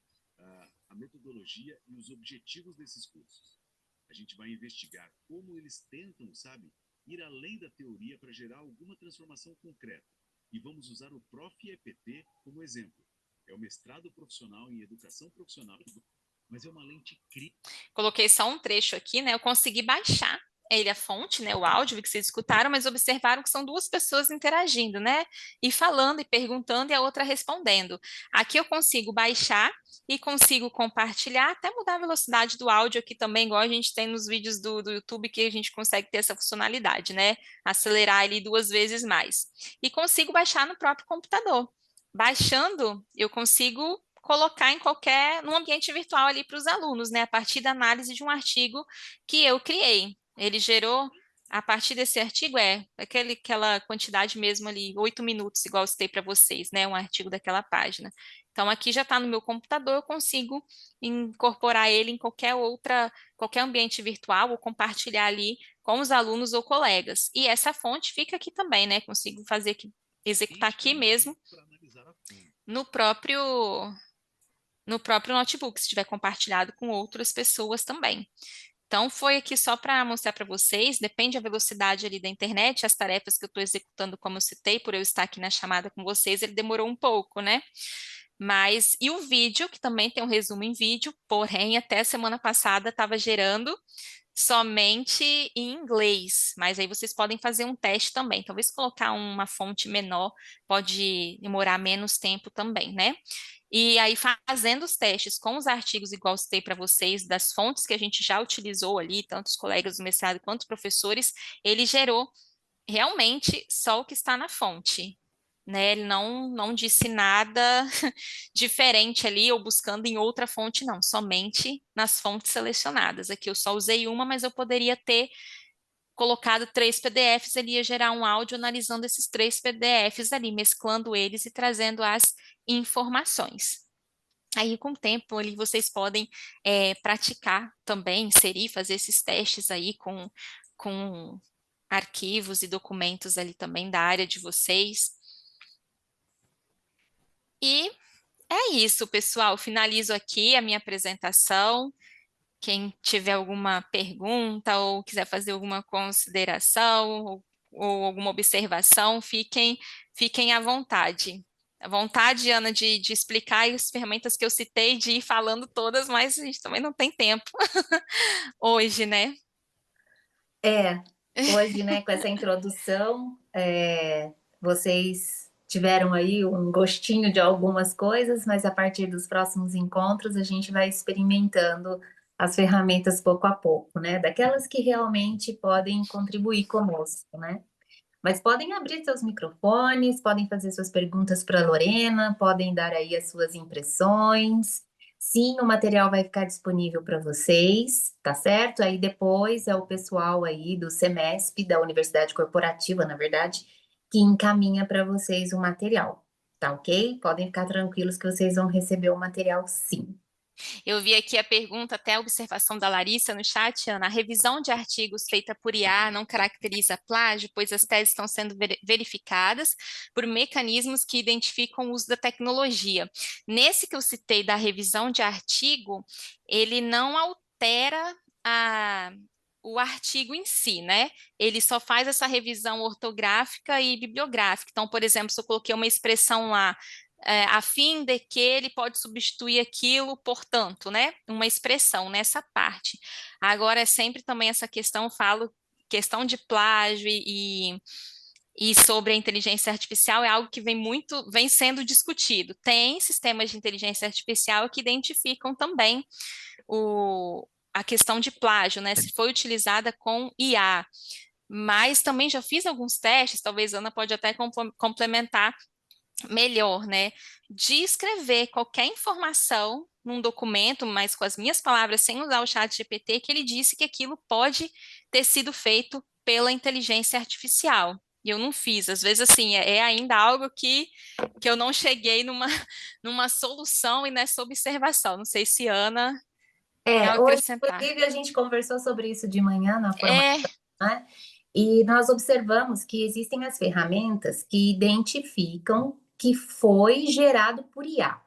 I: a metodologia e os objetivos desses cursos. A gente vai investigar como eles tentam, sabe, ir além da teoria para gerar alguma transformação concreta. E vamos usar o Prof. EPT como exemplo. É o mestrado profissional em educação profissional, mas é uma lente crítica.
E: Coloquei só um trecho aqui, né? Eu consegui baixar ele, a fonte, né? O áudio que vocês escutaram, mas observaram que são duas pessoas interagindo, né? E falando e perguntando e a outra respondendo. Aqui eu consigo baixar e consigo compartilhar, até mudar a velocidade do áudio aqui também, igual a gente tem nos vídeos do YouTube, que a gente consegue ter essa funcionalidade, né? Acelerar ele 2 vezes mais. E consigo baixar no próprio computador. Baixando, eu consigo colocar num ambiente virtual ali para os alunos, né? A partir da análise de um artigo que eu criei. Ele gerou, a partir desse artigo, aquela quantidade mesmo ali, 8 minutos, igual eu citei para vocês, né? Um artigo daquela página. Então, aqui já está no meu computador, eu consigo incorporar ele em qualquer ambiente virtual ou compartilhar ali com os alunos ou colegas. E essa fonte fica aqui também, né? Consigo executar aqui mesmo no próprio notebook, se estiver compartilhado com outras pessoas também. Então, foi aqui só para mostrar para vocês, depende da velocidade ali da internet, as tarefas que eu estou executando, como eu citei, por eu estar aqui na chamada com vocês, ele demorou um pouco, né? Mas, e o vídeo, que também tem um resumo em vídeo, porém, até semana passada estava gerando somente em inglês, mas aí vocês podem fazer um teste também. Talvez colocar uma fonte menor pode demorar menos tempo também, né? E aí, fazendo os testes com os artigos, igual eu citei para vocês, das fontes que a gente já utilizou ali, tanto os colegas do mestrado quanto os professores, ele gerou realmente só o que está na fonte, né? Ele não disse nada diferente ali ou buscando em outra fonte, não, somente nas fontes selecionadas. Aqui eu só usei uma, mas eu poderia ter colocado 3 PDFs, ele ia gerar um áudio analisando esses 3 PDFs ali, mesclando eles e trazendo as informações. Aí, com o tempo, ali vocês podem praticar também, inserir, fazer esses testes aí com arquivos e documentos ali também da área de vocês. E é isso, pessoal. Finalizo aqui a minha apresentação. Quem tiver alguma pergunta ou quiser fazer alguma consideração ou alguma observação, fiquem à vontade. À vontade, Ana, de explicar as ferramentas que eu citei, de ir falando todas, mas a gente também não tem tempo hoje, né?
D: Hoje, né, com essa introdução, vocês tiveram aí um gostinho de algumas coisas, mas a partir dos próximos encontros a gente vai experimentando as ferramentas pouco a pouco, né? Daquelas que realmente podem contribuir conosco, né? Mas podem abrir seus microfones, podem fazer suas perguntas para a Lorena, podem dar aí as suas impressões. Sim, o material vai ficar disponível para vocês, tá certo? Aí depois é o pessoal aí do SEMESP, da Universidade Corporativa, na verdade, que encaminha para vocês o material, tá ok? Podem ficar tranquilos que vocês vão receber o material sim.
E: Eu vi aqui a pergunta, até a observação da Larissa no chat, Ana. A revisão de artigos feita por IA não caracteriza plágio, pois as teses estão sendo verificadas por mecanismos que identificam o uso da tecnologia. Nesse que eu citei da revisão de artigo, ele não altera o artigo em si, né? Ele só faz essa revisão ortográfica e bibliográfica. Então, por exemplo, se eu coloquei uma expressão lá, a fim de que ele pode substituir aquilo, portanto, né? Uma expressão nessa parte. Agora, é sempre também essa questão, falo, questão de plágio e sobre a inteligência artificial é algo que vem sendo discutido. Tem sistemas de inteligência artificial que identificam também a questão de plágio, né? Se foi utilizada com IA. Mas também já fiz alguns testes, talvez a Ana pode até complementar melhor, né? De escrever qualquer informação num documento, mas com as minhas palavras, sem usar o chat GPT, que ele disse que aquilo pode ter sido feito pela inteligência artificial. E eu não fiz. Às vezes, assim, é ainda algo que eu não cheguei numa solução e nessa observação. Não sei se Ana quer
D: Hoje,
E: acrescentar.
D: inclusive, a gente conversou sobre isso de manhã na
E: É,
D: formação, né? E nós observamos que existem as ferramentas que identificam que foi gerado por IA.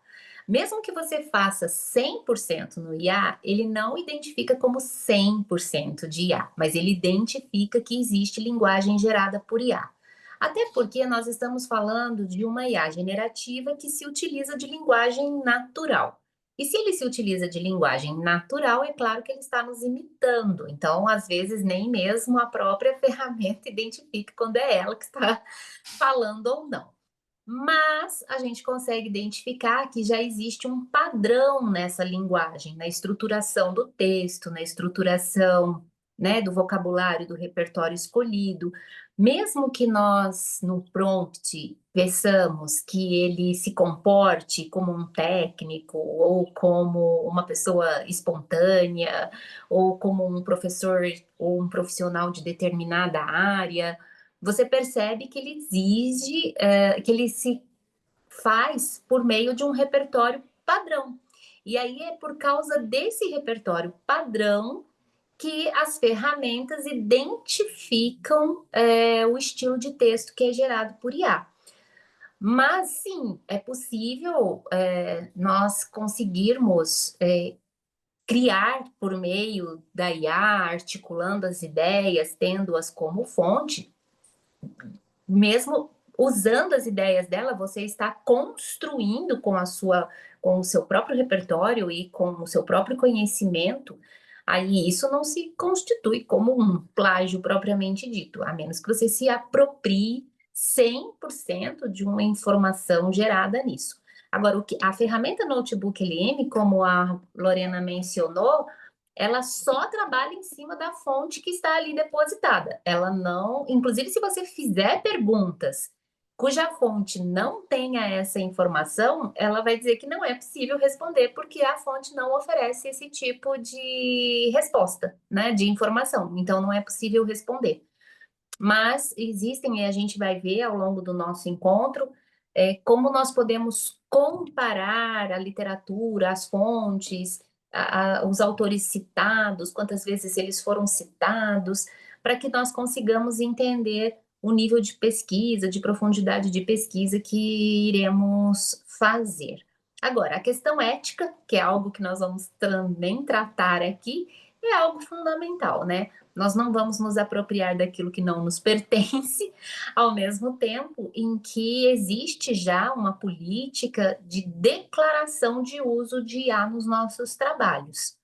D: Mesmo que você faça 100% no IA, ele não identifica como 100% de IA, mas ele identifica que existe linguagem gerada por IA. Até porque nós estamos falando de uma IA generativa que se utiliza de linguagem natural. E se ele se utiliza de linguagem natural, é claro que ele está nos imitando. Então, às vezes, nem mesmo a própria ferramenta identifica quando é ela que está falando ou não. Mas a gente consegue identificar que já existe um padrão nessa linguagem, na estruturação do texto, na estruturação, né, do vocabulário, do repertório escolhido. Mesmo que nós, no prompt, peçamos que ele se comporte como um técnico, ou como uma pessoa espontânea, ou como um professor ou um profissional de determinada área, você percebe que ele exige, que ele se faz por meio de um repertório padrão. E aí é por causa desse repertório padrão que as ferramentas identificam o estilo de texto que é gerado por IA. Mas sim, é possível nós conseguirmos criar por meio da IA, articulando as ideias, tendo-as como fonte, mesmo usando as ideias dela, você está construindo com com o seu próprio repertório e com o seu próprio conhecimento. Aí isso não se constitui como um plágio propriamente dito, a menos que você se aproprie 100% de uma informação gerada nisso. Agora, a ferramenta Notebook LM, como a Lorena mencionou, ela só trabalha em cima da fonte que está ali depositada. Ela não, inclusive se você fizer perguntas cuja fonte não tenha essa informação, ela vai dizer que não é possível responder porque a fonte não oferece esse tipo de resposta, né, de informação. Então não é possível responder. Mas existem, e a gente vai ver ao longo do nosso encontro, como nós podemos comparar a literatura, as fontes, os autores citados, quantas vezes eles foram citados, para que nós consigamos entender o nível de pesquisa, de profundidade de pesquisa que iremos fazer. Agora, a questão ética, que é algo que nós vamos também tratar aqui, é algo fundamental, né? Nós não vamos nos apropriar daquilo que não nos pertence, ao mesmo tempo em que existe já uma política de declaração de uso de IA nos nossos trabalhos.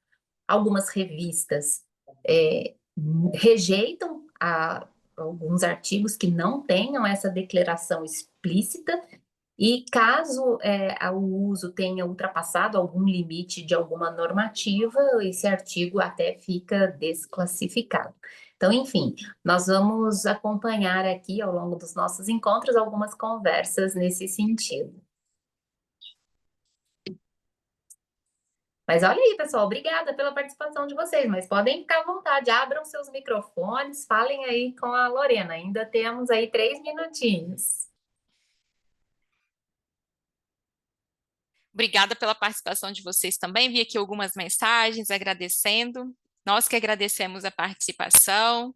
D: Algumas revistas rejeitam alguns artigos que não tenham essa declaração explícita, e caso o uso tenha ultrapassado algum limite de alguma normativa, esse artigo até fica desclassificado. Então, enfim, nós vamos acompanhar aqui ao longo dos nossos encontros algumas conversas nesse sentido. Mas olha aí, pessoal, obrigada pela participação de vocês, mas podem ficar à vontade, abram seus microfones, falem aí com a Lorena, ainda temos aí 3 minutinhos.
E: Obrigada pela participação de vocês também. Vi aqui algumas mensagens agradecendo. Nós que agradecemos a participação.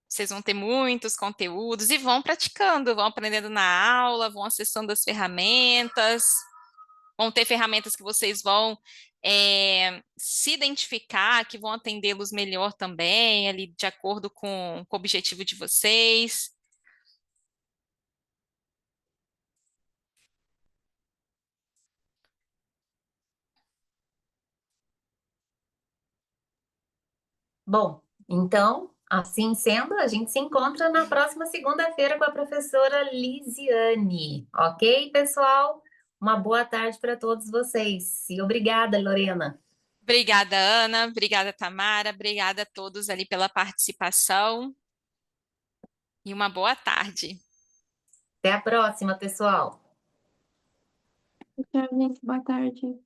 E: Vocês vão ter muitos conteúdos e vão praticando, vão aprendendo na aula, vão acessando as ferramentas, vão ter ferramentas que vocês vão se identificar, que vão atendê-los melhor também, ali de acordo com o objetivo de vocês.
D: Bom, então, assim sendo, a gente se encontra na próxima segunda-feira com a professora Lisiane, ok, pessoal? Uma boa tarde para todos vocês e obrigada, Lorena.
E: Obrigada, Ana. Obrigada, Tamara. Obrigada a todos ali pela participação. E uma boa tarde.
D: Até a próxima, pessoal.
A: Tchau, gente. Boa tarde.